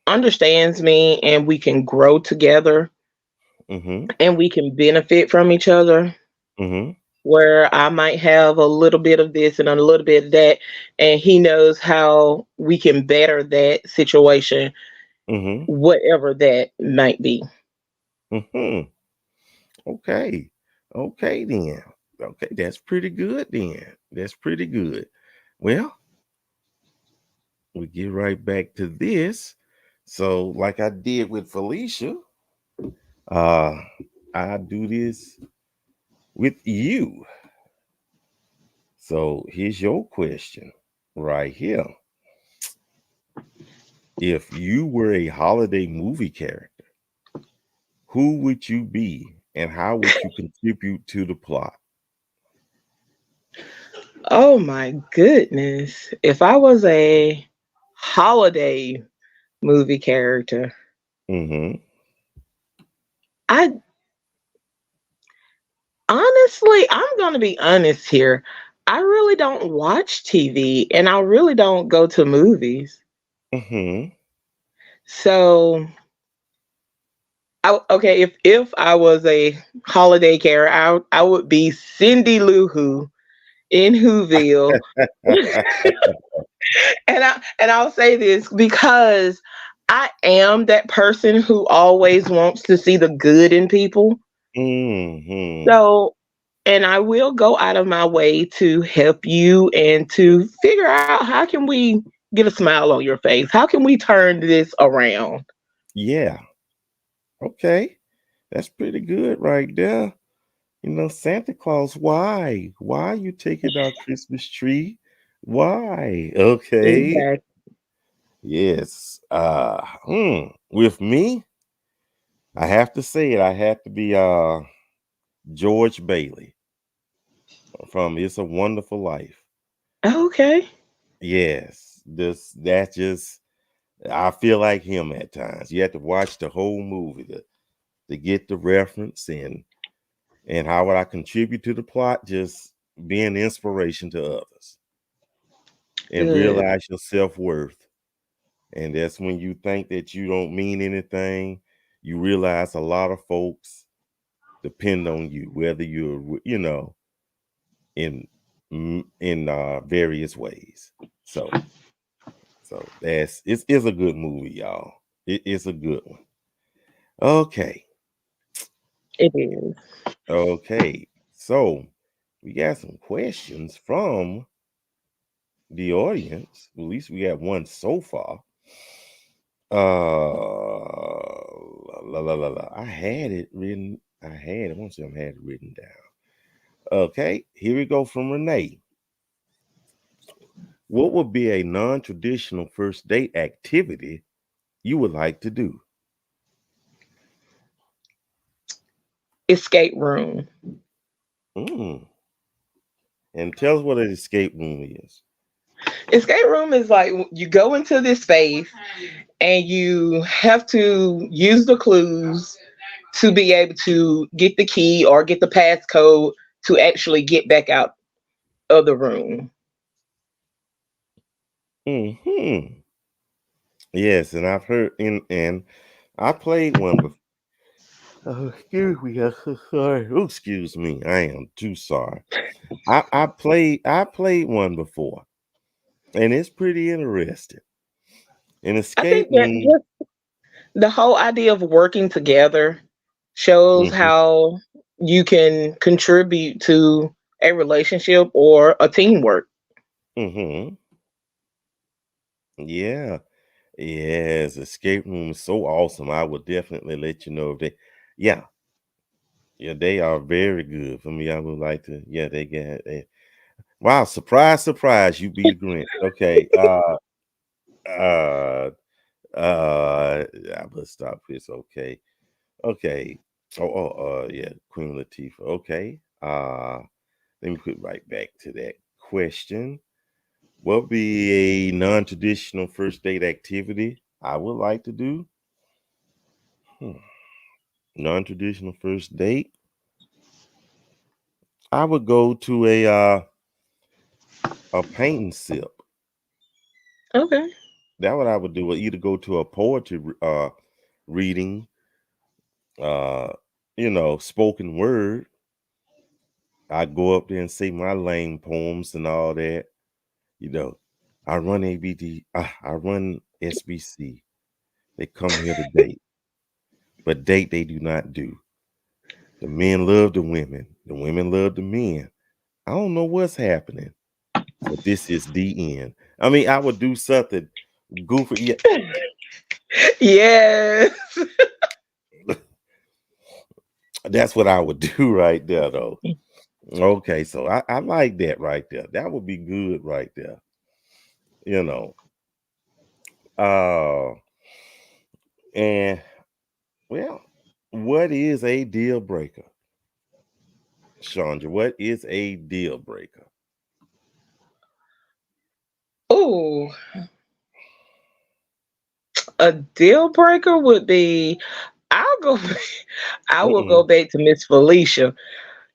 understands me and we can grow together. Mm-hmm. and we can benefit from each other. Mm-hmm. Where I might have a little bit of this and a little bit of that, and he knows how we can better that situation, Mm-hmm. whatever that might be. Mm-hmm. Okay. Okay then. Okay, that's pretty good then. That's pretty good. Well, we get right back to this. So, like I did with Felicia, uh, I do this with you. So here's your question right here. If you were a holiday movie character, who would you be and how would you contribute to the plot? Oh my goodness. If I was a holiday movie character, Mm-hmm. I honestly, I'm going to be honest here. I really don't watch TV and I really don't go to movies. Mm-hmm. So, okay, if I was a holiday character, I would be Cindy Lou Who in Whoville. And I'll say this because I am that person who always wants to see the good in people. Mm-hmm. So, and I will go out of my way to help you and to figure out how can we get a smile on your face? How can we turn this around? Yeah. Okay. That's pretty good right there. Santa Claus, why? Why you taking our Christmas tree? Why? Okay. Exactly. Yes. With me, I have to say it. I have to be George Bailey from It's a Wonderful Life. Okay. Yes. That just I feel like him at times. You have to watch the whole movie to get the reference and how would I contribute to the plot? Just being inspiration to others and Good. realize your self-worth. And that's when you think that you don't mean anything, you realize a lot of folks depend on you, whether you're, in various ways. So it's a good movie, y'all. It's a good one. Okay. It is. Okay. So we got some questions from the audience. At least we got one so far. I had it written. I had it. Once I had it written down. Okay, here we go from Renee. What would be a non-traditional first date activity you would like to do? Escape room. Mm. And tell us what an escape room is. Escape room is like you go into this space and you have to use the clues to be able to get the key or get the passcode to actually get back out of the room. Hmm. Yes, and I've heard and I played one before. Oh, excuse me. I'm so sorry. Oh, excuse me. I am too sorry. I played one before, and it's pretty interesting. An I escape think that room. just the whole idea of working together shows Hmm. how you can contribute to a relationship or a teamwork. Hmm. Yeah. Yes. Escape room is so awesome. I would definitely let you know if they. Yeah. Yeah. They are very good for me. I would like to. Yeah. They get. Wow. Surprise! Surprise! You be the Grinch. Okay. Uh. I must stop this. Okay. Okay. Yeah, Queen Latifah. Okay. Let me put right back to that question. What would be a non-traditional first date activity I would like to do? Hmm. Non-traditional first date. I would go to a paint and sip. Okay. That what I would do. Either go to a poetry reading, uh, spoken word. I go up there and say my lame poems and all that. You know, I run ABD. I run SBC. They come here to date, but date they do not do. The men love the women love the men. I don't know what's happening, but this is the end. I mean, I would do something goofy. Yeah, Yes. that's what I would do right there, though. Okay, so I like that right there. That would be good right there. You know. Uh and well, what is a deal breaker? Shondra, what is a deal breaker? Oh, a deal breaker would be I'll go I will go Mm-mm. back to Miss Felicia.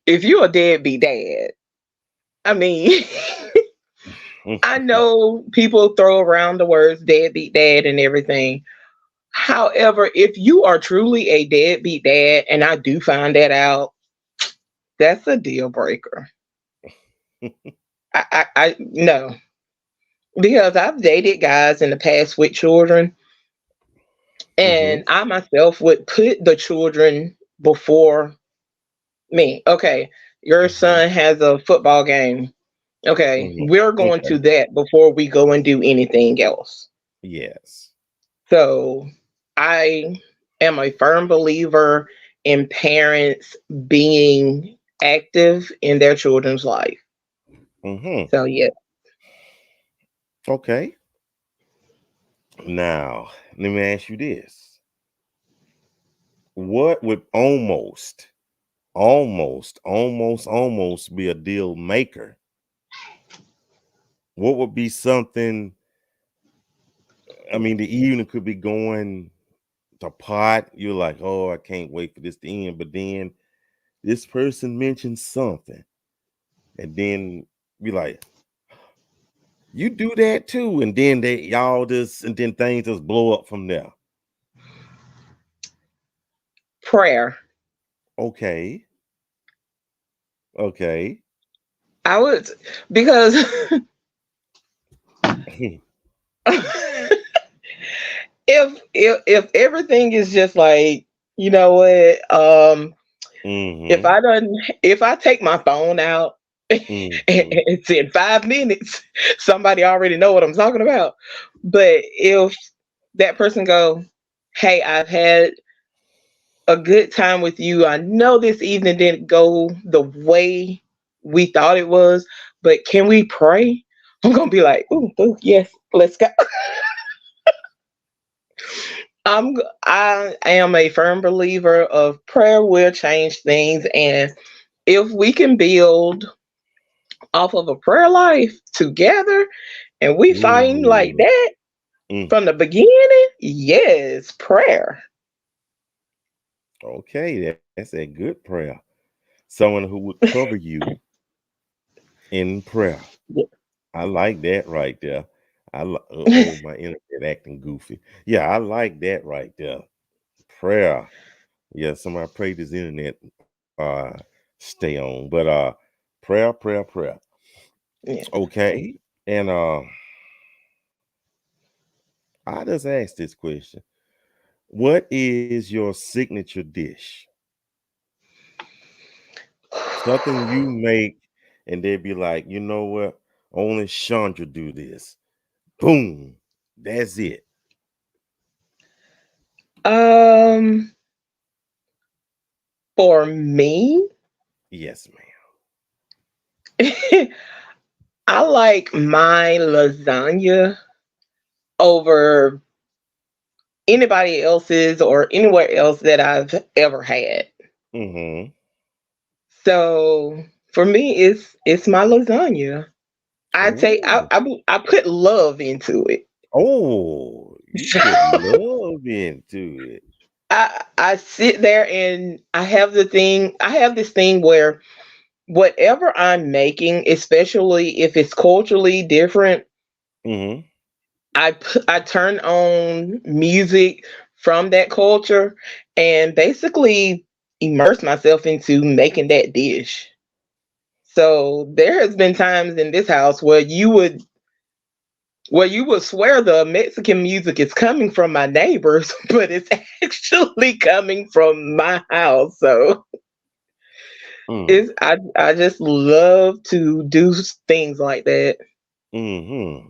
If you're a deadbeat dad, I mean I know people throw around the words deadbeat dad and everything. However, if you are truly a deadbeat dad, and I do find that out, that's a deal breaker. I no, because I've dated guys in the past with children, Mm-hmm. and I myself would put the children before me. Okay, your Mm-hmm. son has a football game. Okay, Mm-hmm. we're going to Okay. that before we go and do anything else. Yes. So I am a firm believer in parents being active in their children's life. Mm-hmm. So yeah. Okay. Now, let me ask you this. What would almost be a deal maker? What would be something? I mean, the evening could be going to pot. You're like, oh, I can't wait for this to end. But then this person mentions something, and then be like, you do that too, and then and then things just blow up from there. Prayer. Okay, okay. I would, because if everything is just like, you know what, if Mm-hmm. I don't, if I take my phone out and Mm-hmm. it's in 5 minutes, somebody already know what I'm talking about. But if that person go, hey, I've had a good time with you. I know this evening didn't go the way we thought it was, but can we pray? I'm gonna be like, ooh, ooh, yes, let's go. I am a firm believer of prayer will change things, and if we can build off of a prayer life together, and we fighting like Ooh. that Mm. from the beginning, yes, prayer. Okay, that's a good prayer. Someone who would cover you in prayer. Yeah. I like that right there. Oh, my internet acting goofy. Yeah, I like that right there. Prayer. Yeah, somebody pray this internet stay on. But prayer. Yeah. Okay. And I just asked this question. What is your signature dish? Something you make and they'd be like, you know what? Only Chandra do this. Boom. That's it. Um, for me, Yes, ma'am. I like my lasagna over anybody else's or anywhere else that I've ever had. Mm-hmm. So for me, it's my lasagna. I take Oh, I put love into it. oh, you put love into it. I sit there and I have this thing where whatever I'm making, especially if it's culturally different, Mm-hmm. I turn on music from that culture, and basically immerse myself into making that dish. So there has been times in this house where you would swear the Mexican music is coming from my neighbors, but it's actually coming from my house. So Mm. I just love to do things like that. Mm-hmm.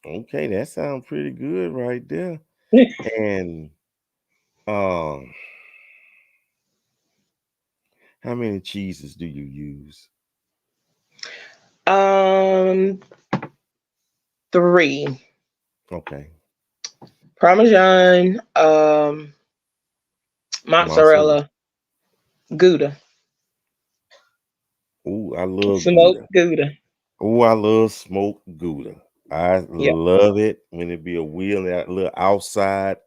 Okay, that sounds pretty good right there. And um, how many cheeses do you use? um 3. Okay. Parmesan, Mozzarella. mozzarella, Gouda, Ooh, I love smoked Gouda. Gouda. Oh, I love smoked Gouda. I Yep. love it when it be a wheel that little outside,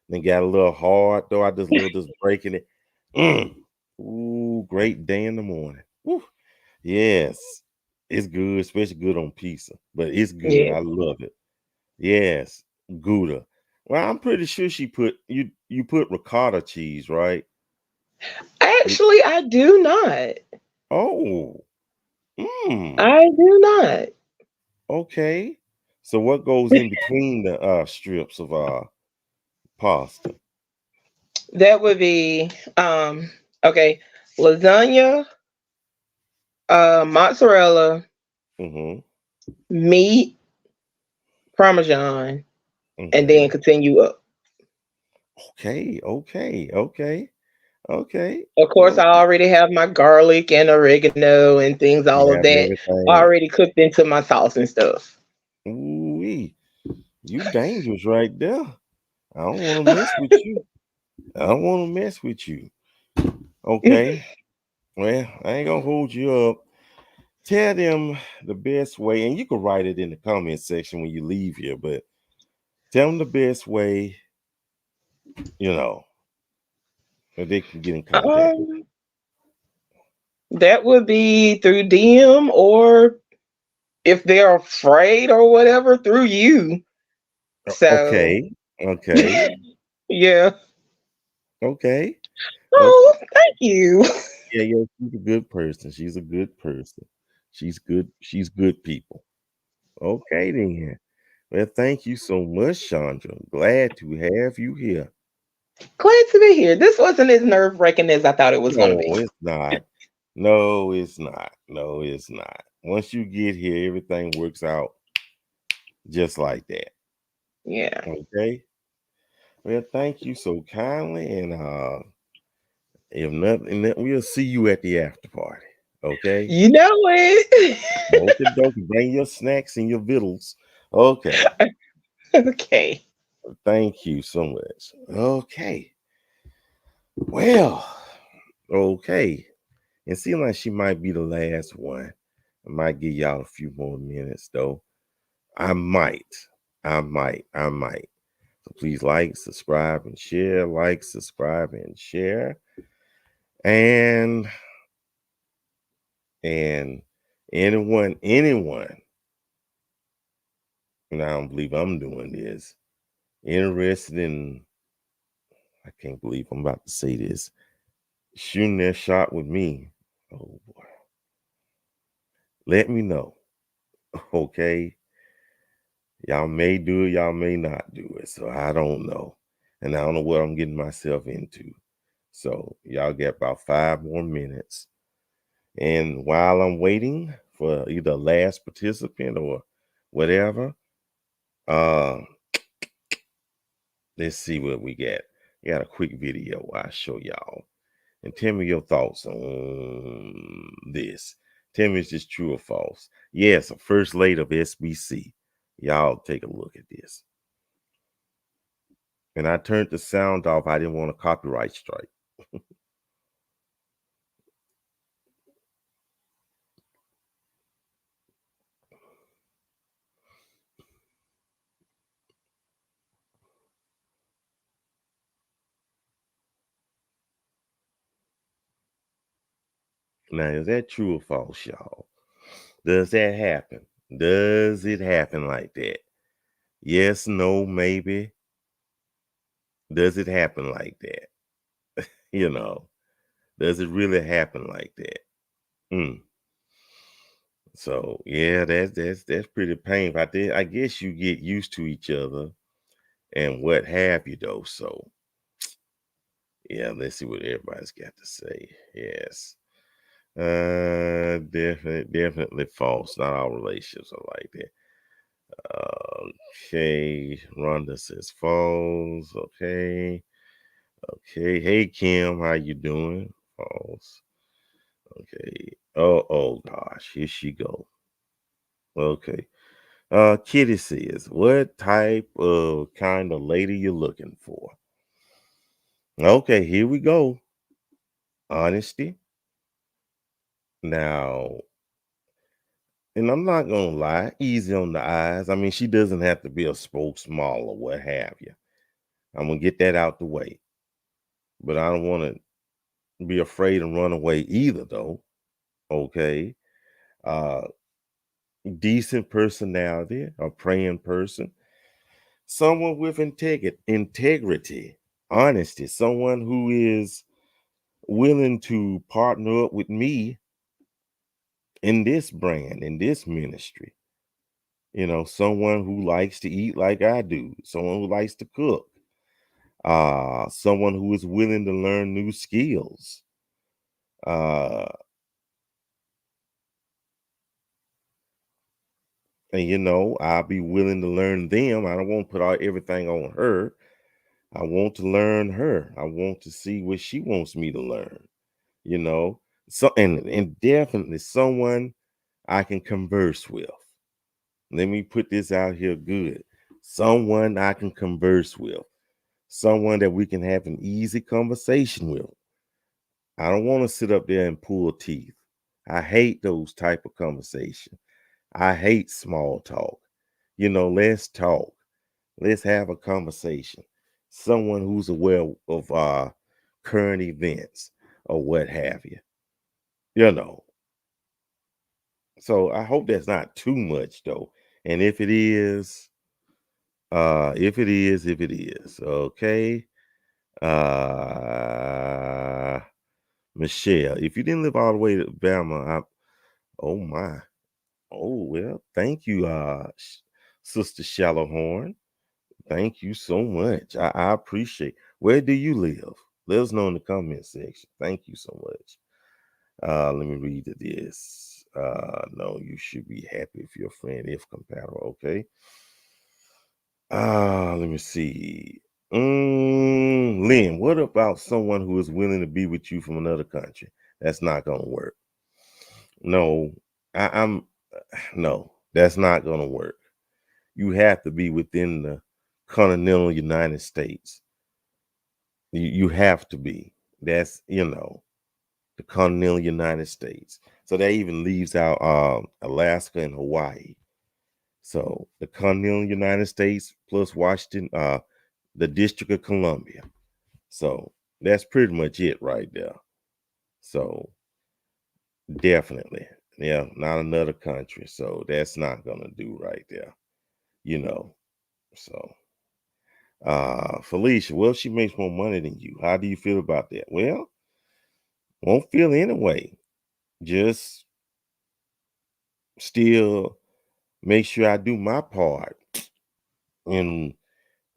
then got a little hard though. I just love just breaking it. Mm. Ooh, great day in the morning. Woo. Yes, it's good, especially good on pizza. But it's good. Yeah. I love it. Yes, Gouda. Well, I'm pretty sure she put you put ricotta cheese, right? It- Actually, I do not. oh, mm, I do not. okay. So what goes in between the strips of pasta? That would be okay, lasagna, mozzarella, Mm-hmm. meat, parmesan, and then Okay. continue up. Okay. Okay. Okay. Okay. Of course, I Okay. already have my garlic and oregano and things, You all of have that everything. already cooked into my sauce and stuff. Ooh, you dangerous right there. I don't want to mess with you. I don't want to mess with you. Okay. Well, I ain't gonna hold you up. Tell them the best way, and you can write it in the comment section when you leave here, but tell them the best way, you know, that they can get in contact. um, that would be through DM, or if they're afraid or whatever, through you. So Okay. Okay. yeah. Okay. Okay. Oh, thank you. Yeah, yeah, she's a good person. She's a good person. She's good. She's good people. Okay, then. Well, thank you so much, Shondra. Glad to have you here. Glad to be here. This wasn't as nerve wracking as I thought it was going to No, be. it's not. No, it's not. No, it's not. Once you get here, everything works out just like that. Yeah. Okay. Well, thank you so kindly, and if nothing, we'll see you at the after party. Okay. You know it. Okay, dokie. Bring your snacks and your vittles. Okay. Okay. Thank you so much. Okay. Well, okay. It seems like she might be the last one. I might give y'all a few more minutes though. I might. I might. So please like, subscribe, and share. Like, subscribe, and share. And and anyone, and I don't believe I'm doing this, interested in, I can't believe I'm about to say this, shooting their shot with me. Oh boy. Let me know. Okay. Y'all may do it, y'all may not do it. So I don't know. And I don't know what I'm getting myself into. So y'all get about 5 more minutes. And while I'm waiting for either last participant or whatever, uh, let's see what we got. Got a quick video I'll show y'all. And tell me your thoughts on this. Tell me is this true or false? Yes, a first lady of SBC. Y'all take a look at this. And I turned the sound off. I didn't want a copyright strike. Now, is that true or false, y'all? Does that happen? Does it happen like that? Yes, no, maybe. Does it happen like that? You know. Does it really happen like that? So yeah, that's pretty painful. I guess you get used to each other and what have you though. So yeah, let's see what everybody's got to say. Yes. Definitely false. Not all relationships are like that. Okay, Rhonda says false. Okay. Hey Kim, how you doing? False. Okay. Oh gosh, here she go. Okay. Kitty says, what type of kind of lady you looking for? Okay, here we go. Honesty. Now, and I'm not gonna lie, easy on the eyes. I mean, she doesn't have to be a spokesmodel or what have you. I'm gonna get that out the way. But I don't want to be afraid and run away either, though. Okay. Uh, decent personality, a praying person, someone with integrity, honesty, someone who is willing to partner up with me in this brand, in this ministry. Someone who likes to eat like I do, someone who likes to cook, someone who is willing to learn new skills. And I'll be willing to learn them. I don't want to put everything on her. I want to learn her. I want to see what she wants me to learn. So and definitely someone I can converse with. Let me put this out here good. Someone I can converse with. Someone that we can have an easy conversation with. I don't want to sit up there and pull teeth. I hate those type of conversation. I hate small talk. Let's talk. Let's have a conversation. Someone who's aware of current events or what have you. So I hope that's not too much though. And if it is, okay. Michelle, if you didn't live all the way to Bama, oh my. Oh well, thank you, Sister Shallowhorn. Thank you so much. I appreciate. Where do you live? Let us know in the comment section. Thank you so much. Let me read this. No, you should be happy if your friend if compatible. Okay. Let me see. Lynn, what about someone who is willing to be with you from another country? That's not gonna work. No, I'm no, that's not gonna work. You have to be within the continental United States. You have to be. That's the continental United States. So that even leaves out Alaska and Hawaii. So the continental United States plus Washington, the District of Columbia. So that's pretty much it right there. So definitely, yeah, not another country. So that's not gonna do right there. So Felicia, well, she makes more money than you. How do you feel about that? Well, won't feel anyway. Just still make sure I do my part and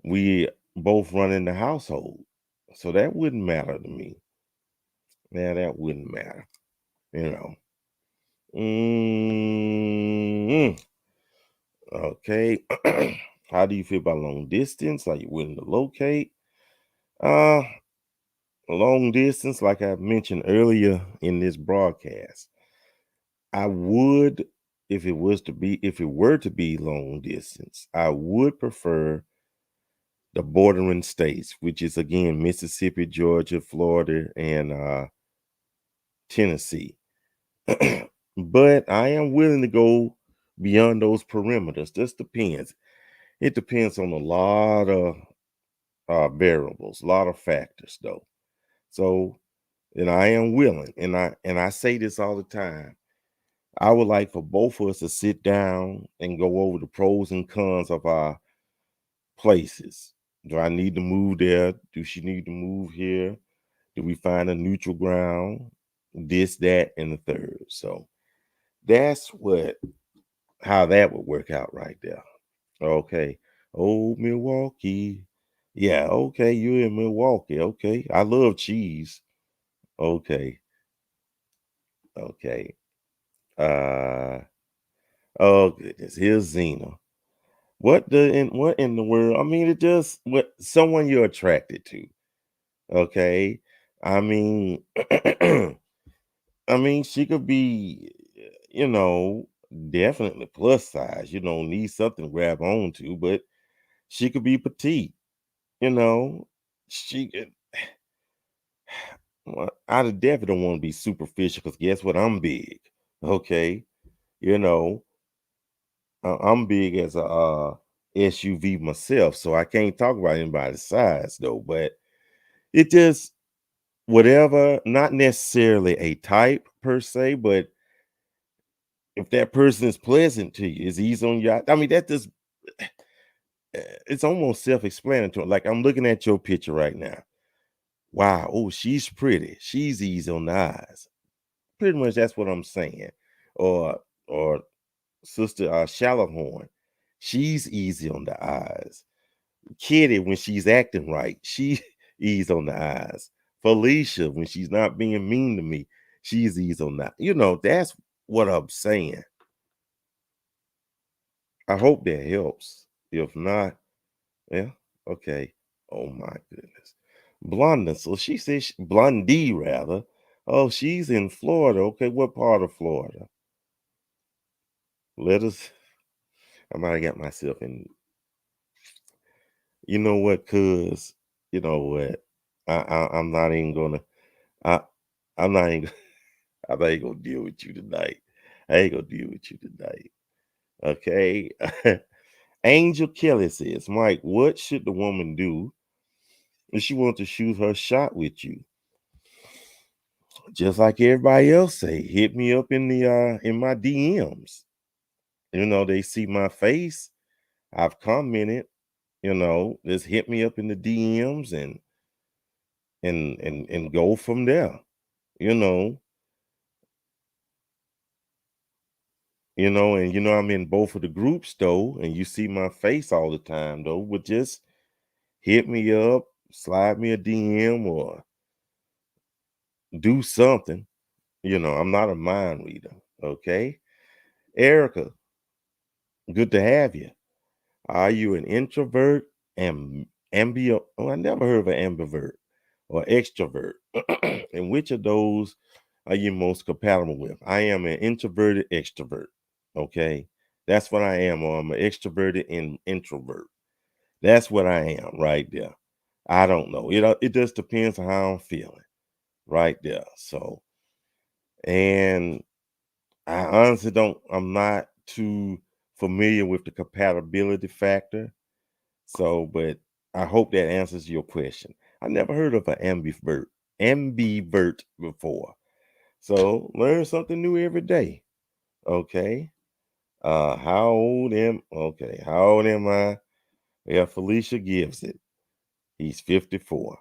we both run in the household. So that wouldn't matter to me. Yeah, that wouldn't matter. You know. Okay. How do you feel about long distance? Are you willing to locate? Long distance, like I mentioned earlier in this broadcast, I would, if it were to be long distance, I would prefer the bordering states, which is again Mississippi, Georgia, Florida, and Tennessee. But I am willing to go beyond those perimeters. Just depends. It depends on a lot of variables, a lot of factors, though. So, and I am willing, and I say this all the time. I would like for both of us to sit down and go over the pros and cons of our places. Do I need to move there? Do she need to move here? Do we find a neutral ground? This, that, and the third. So that's how that would work out right there. Okay. Oh, Milwaukee. Yeah, okay, you're in Milwaukee. Okay. I love cheese. Okay. Okay. Oh goodness. Here's Zena. What in the world? I mean, it just what someone you're attracted to. Okay. I mean, I mean, she could be, you know, definitely plus size. You don't need something to grab onto, but she could be petite. You know, she could. Well, I definitely don't want to be superficial because guess what? I'm big. Okay, you know, I'm big as a SUV myself, so I can't talk about anybody's size though. But it just whatever, not necessarily a type per se, but if that person is pleasant to you, is easy on you. I mean, that just it's almost self-explanatory. Like I'm looking at your picture right now. Wow, oh, she's pretty. She's easy on the eyes. Pretty much that's what I'm saying. Or Sister Shallowhorn, she's easy on the eyes. Kitty, when she's acting right, she easy on the eyes. Felicia, when she's not being mean to me, she's easy on that. You know, that's what I'm saying. I hope that helps. If not, yeah, okay. Oh my goodness. Blondie. So she says Blondie rather. Oh, she's in Florida. Okay, what part of Florida? Let us. I might have got myself in. You know what? Cause you know what? I'm not even gonna. I I'm not even. I'm not even gonna deal with you tonight. I ain't gonna deal with you tonight. Okay. Angel Kelly says, Mike, what should the woman do if she wants to shoot her shot with you? Just like everybody else say, hit me up in my DMs. You know, they see my face. I've commented, you know, just hit me up in the DMs and go from there. You know, and I'm in both of the groups though, and you see my face all the time though, but just hit me up, slide me a DM or do something. You know, I'm not a mind reader. Okay. Erica, good to have you. Are you an introvert and ambio? Oh, I never heard of an ambivert or extrovert. And which of those are you most compatible with? I am an introverted extrovert. Okay. That's what I am. Or I'm an extroverted and introvert. That's what I am right there. I don't know. It just depends on how I'm feeling right there. So, and I honestly I'm not too familiar with the compatibility factor. So, but I hope that answers your question. I never heard of an ambivert before. So learn something new every day. Okay. How old am I? Yeah, Felicia gives it. He's 54.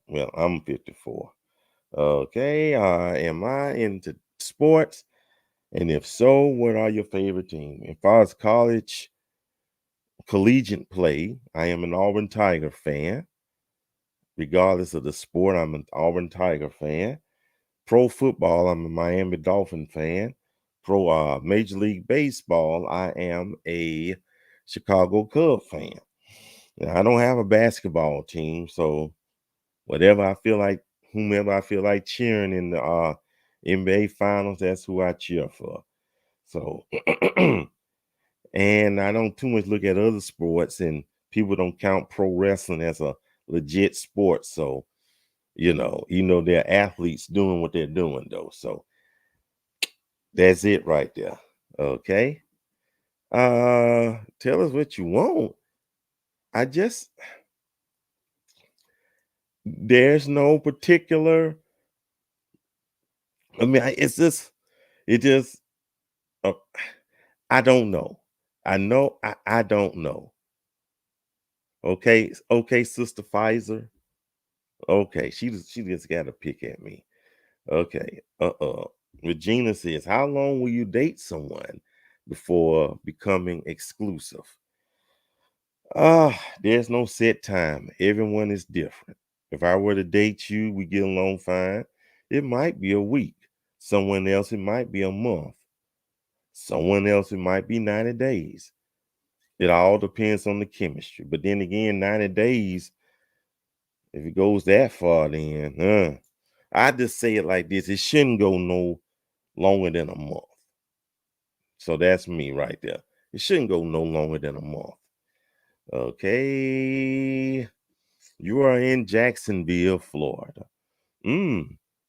Well, I'm 54. Okay. Am I into sports? And if so, what are your favorite teams? As far as college, collegiate play, I am an Auburn Tiger fan. Regardless of the sport, I'm an Auburn Tiger fan. Pro football, I'm a Miami Dolphin fan. Pro Major League Baseball, I am a Chicago Cub fan. Now, I don't have a basketball team, so whatever I feel like, whomever I feel like cheering in the NBA Finals, that's who I cheer for. So, and I don't too much look at other sports, and people don't count pro wrestling as a legit sport. So, they're athletes doing what they're doing, though. So that's it right there. Okay. Tell us what you want. I just there's no particular. I mean, it just. Uh, I don't know. I know. I don't know. Okay. Okay, Sister Pfizer. Okay, she just got to pick at me. Okay. Regina says, how long will you date someone before becoming exclusive? There's no set time. Everyone is different. If I were to date you, we get along fine. It might be a week. Someone else, it might be a month. Someone else, it might be 90 days. It all depends on the chemistry. But then again, 90 days, if it goes that far, then I just say it like this. It shouldn't go no longer than a month. So that's me right there. It shouldn't go no longer than a month. Okay. You are in Jacksonville, Florida.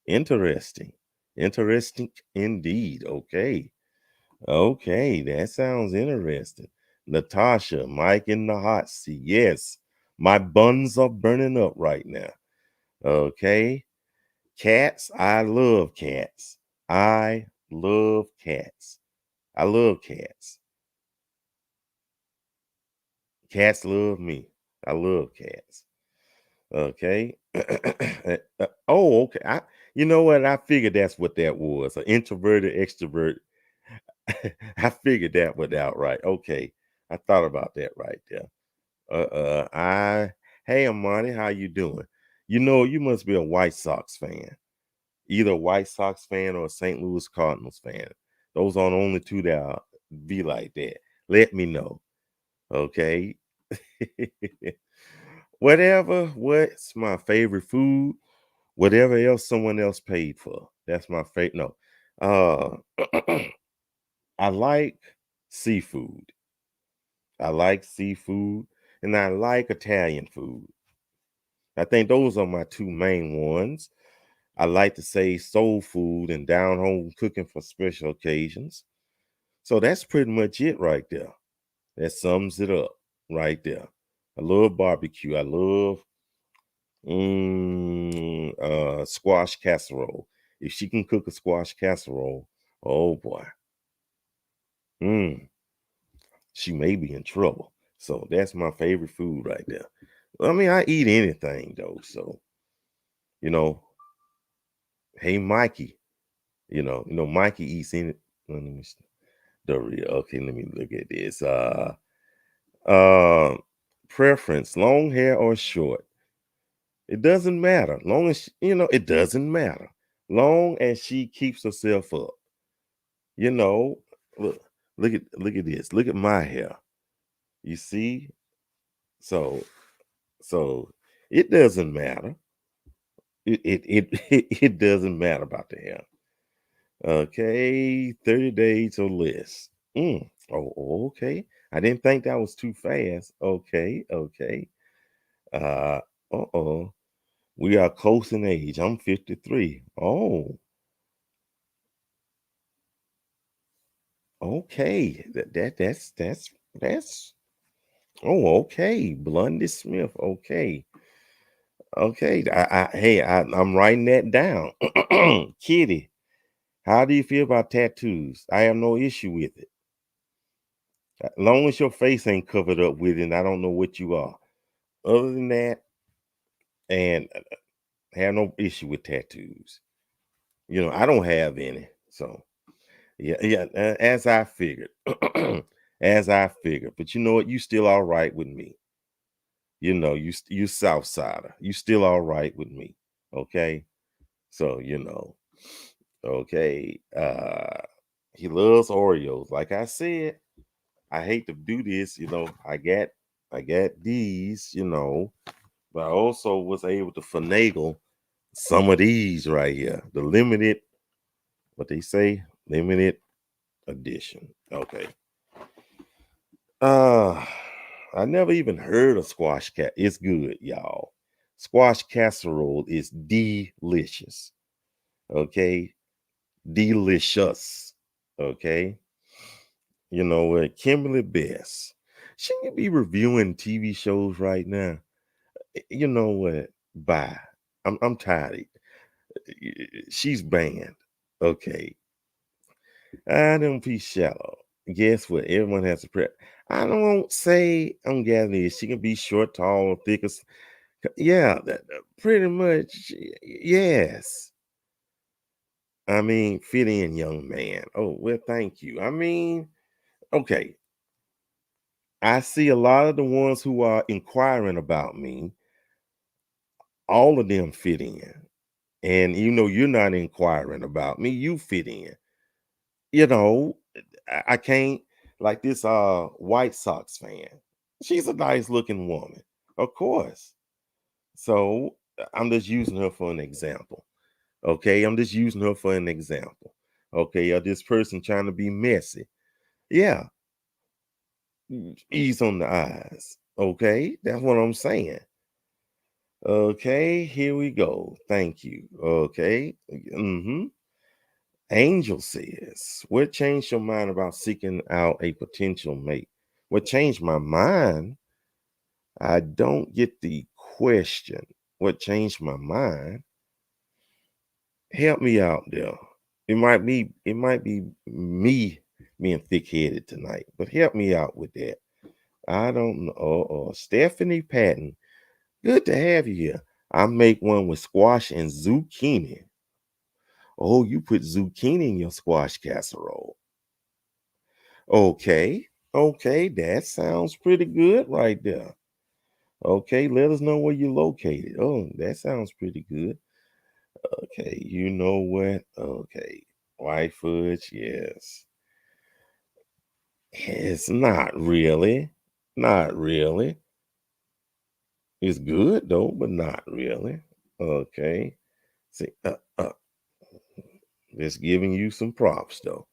Interesting. Interesting indeed. Okay. Okay, that sounds interesting. Natasha, Mike in the hot seat. Yes, my buns are burning up right now. Okay. Cats, I love cats. I love cats. I love cats. Cats love me. I love cats. Okay. Oh, okay. You know what? I figured that's what that was. An introverted extrovert. I figured that one out right. Okay. I thought about that right there. Hey Amani, how you doing? You know, you must be a White Sox fan. Either a White Sox fan or a St. Louis Cardinals fan. Those are the only two that be like that. Let me know. Okay. What's my favorite food? Whatever else someone else paid for. That's my favorite. No. I like seafood. I like seafood and I like Italian food. I think those are my two main ones. I like to say soul food and down home cooking for special occasions. So that's pretty much it right there. That sums it up right there. I love barbecue. I love squash casserole. If she can cook a squash casserole, oh boy, she may be in trouble. So that's my favorite food right there. I mean, I eat anything though. So, you know, hey Mikey, Mikey eats any. Let me okay, let me look at this. Uh, preference: long hair or short. It doesn't matter. Long as it doesn't matter. Long as she keeps herself up. You know, look, look at this. Look at my hair. You see? So it doesn't matter. It doesn't matter about the hair. Okay, 30 days or less. Okay. I didn't think that was too fast. Okay. Uh uh-oh. We are close in age. I'm 53. Oh, okay. That's oh, okay. Blondie Smith. Okay. Okay. I'm writing that down. Kitty, how do you feel about tattoos? I have no issue with it. As long as your face ain't covered up with it, I don't know what you are. Other than that, and have no issue with tattoos. I don't have any. So yeah, as I figured. As I figured. But you know what? You still all right with me. You South Sider. You still all right with me. Okay. So, okay. He loves Oreos. Like I said, I hate to do this, I got these, but I also was able to finagle some of these right here. The limited, what they say, limited edition. Okay. I never even heard of squash cat. It's good, y'all. Squash casserole is delicious. Okay. Delicious. Okay. You know what? Kimberly Best. Shouldn't you be reviewing TV shows right now? You know what? Bye. I'm tired. She's banned. Okay. I don't be shallow. Guess what? Everyone has a prep. I don't say I'm gathering this. She can be short, tall, or thick. Yeah, pretty much. Yes. I mean, fit in, young man. Oh, well, thank you. I mean, okay. I see a lot of the ones who are inquiring about me, all of them fit in. And you're not inquiring about me, you fit in. You know, I can't like this White Sox fan. She's a nice looking woman, of course. So I'm just using her for an example. Okay, I'm just using her for an example. Okay, or this person trying to be messy. Yeah, ease on the eyes. Okay, that's what I'm saying. Okay, here we go. Thank you. Okay. Angel says, what changed your mind about seeking out a potential mate? What changed my mind? I don't get the question. What changed my mind? Help me out there. It might be me being thick-headed tonight, but help me out with that. I don't know. Stephanie Patton, good to have you here. I make one with squash and zucchini. Oh, you put zucchini in your squash casserole. Okay. Okay, that sounds pretty good right there. Okay, let us know where you're located. Oh, that sounds pretty good. Okay, you know what? Okay, white fudge, yes. It's not really. Not really. It's good though, but not really. Okay. See, just giving you some props though.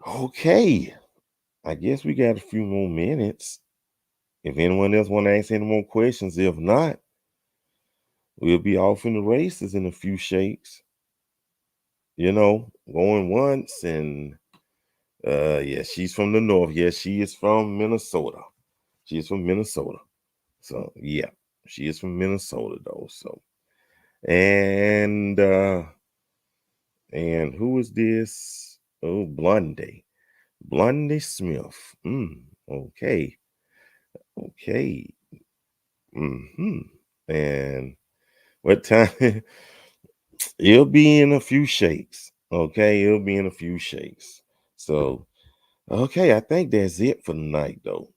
Okay. I guess we got a few more minutes. If anyone else want to ask any more questions, if not, we'll be off in the races in a few shakes. Going once and yeah, she's from the north. Yeah, she is from Minnesota. She is from Minnesota. So yeah, she is from Minnesota though. So and who is this? Oh, Blondie. Blondie Smith. Okay. Okay. Mm-hmm. And what time? It'll be in a few shakes. Okay, it'll be in a few shakes. So, okay, I think that's it for tonight, though.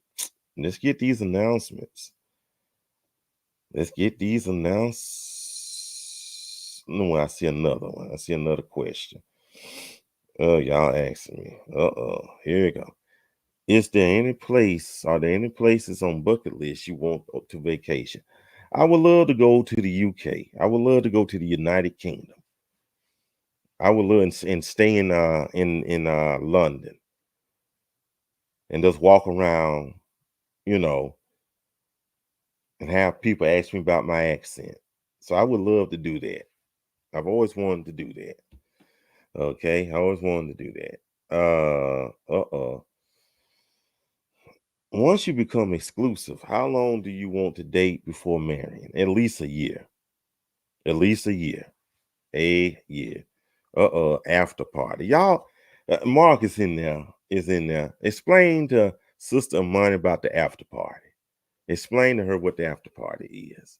Let's get these announcements. Let's get these announced. No, I see another one. I see another question. Oh, y'all asking me. Here we go. Are there any places on bucket list you want to vacation? I would love to go to the UK. I would love to go to the United Kingdom. I would love and stay in London and just walk around, you know, and have people ask me about my accent. So I would love to do that. I've always wanted to do that. Okay, I always wanted to do that. Once you become exclusive, how long do you want to date before marrying? At least a year. At least a year. A year. After party. Y'all, Mark is in there. Explain to Sister Amani about the after party. Explain to her what the after party is.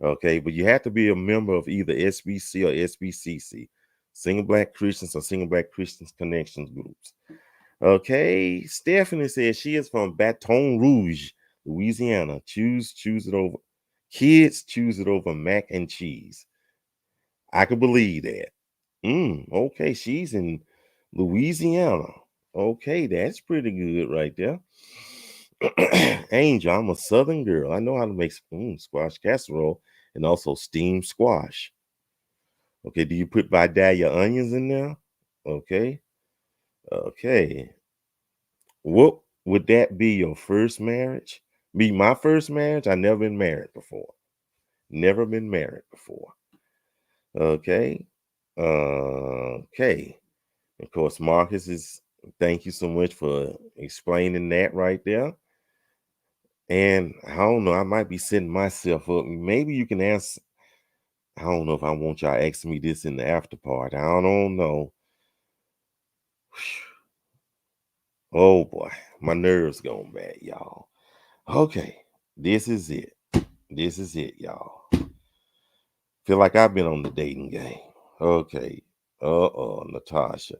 Okay, but you have to be a member of either SBC or SBCC, Single Black Christians or Single Black Christians Connections groups. Okay, Stephanie says she is from Baton Rouge, Louisiana. Choose it over. Kids choose it over mac and cheese. I could believe that. Okay, she's in Louisiana. Okay, that's pretty good right there. Angel, I'm a southern girl. I know how to make squash casserole and also steamed squash. Okay, do you put Vidalia onions in there? Okay. Okay. What would that be your first marriage? Be my first marriage? I never been married before. Never been married before. Okay. Okay. Of course, Marcus is thank you so much for explaining that right there. And I don't know, I might be setting myself up. Maybe you can ask. I don't know if I want y'all asking me this in the after part. I don't know. Oh boy, my nerves going bad, y'all. Okay, this is it. This is it, y'all. Feel like I've been on the dating game. Okay. Natasha.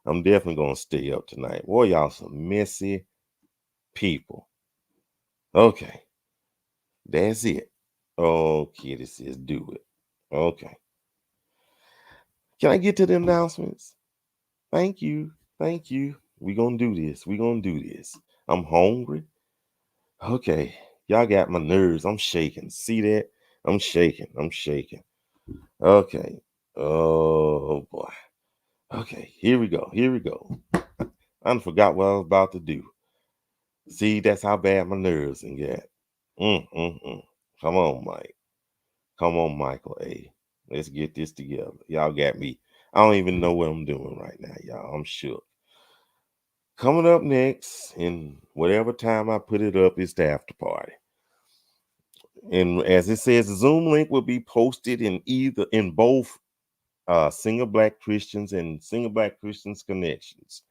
I'm definitely going to stay up tonight. Boy, y'all some messy people. Okay. That's it. Okay, this says do it. Okay. Can I get to the announcements? Thank you. Thank you. We're going to do this. We're going to do this. I'm hungry. Okay. Y'all got my nerves. I'm shaking. See that? I'm shaking. I'm shaking. Okay. Oh, boy. Okay. Here we go. Here we go. I forgot what I was about to do. See, that's how bad my nerves can get. Come on, Mike. Come on, Michael A. Let's get this together. Y'all got me. I don't even know what I'm doing right now, y'all. I'm shook. Coming up next, in whatever time I put it up, is the after party. And as it says, the Zoom link will be posted in both Single Black Christians and Single Black Christians Connections.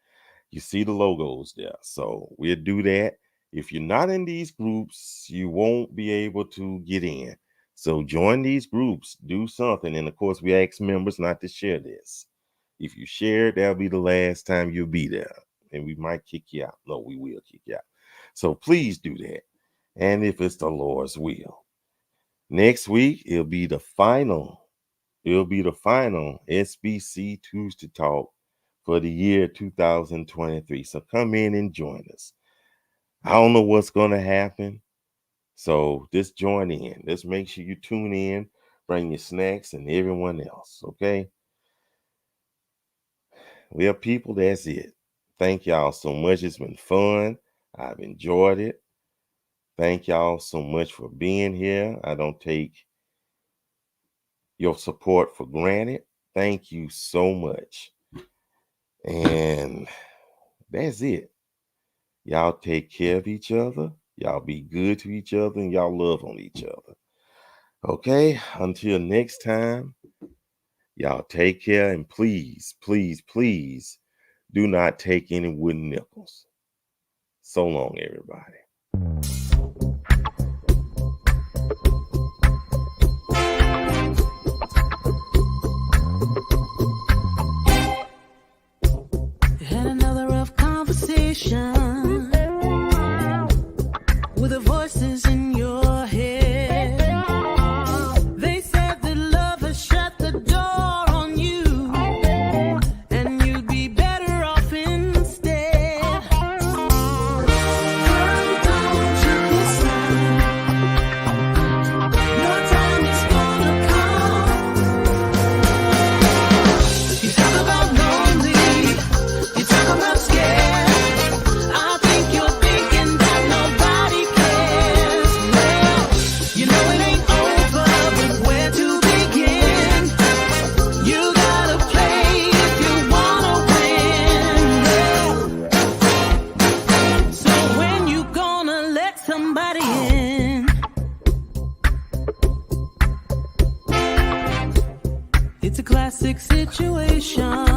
You see the logos there. So we'll do that. If you're not in these groups, you won't be able to get in. So join these groups, do something. And of course, we ask members not to share this. If you share it, that'll be the last time you'll be there. And we might kick you out. No, we will kick you out. So please do that. And if it's the Lord's will. Next week, it'll be the final SBC Tuesday Talk for the year 2023. So come in and join us. I don't know what's going to happen. So just join in. Let's make sure you tune in, bring your snacks and everyone else. Okay. Well, people, that's it. Thank y'all so much. It's been fun. I've enjoyed it. Thank y'all so much for being here. I don't take your support for granted. Thank you so much. And that's it. Y'all take care of each other. Y'all be good to each other and y'all love on each other. Okay, until next time, y'all take care and please, please, please do not take any wooden nickels. So long, everybody. Had another rough conversation with the voices in your head. They said that love has shut the door on you, and you'd be better off instead. Girl, don't you listen. Your time is gonna come. You talk about lonely, you talk about scared. I think you're thinking that nobody cares. Well, you know it ain't over, but where to begin? You gotta play if you wanna win. So when you gonna let somebody in? It's a classic situation.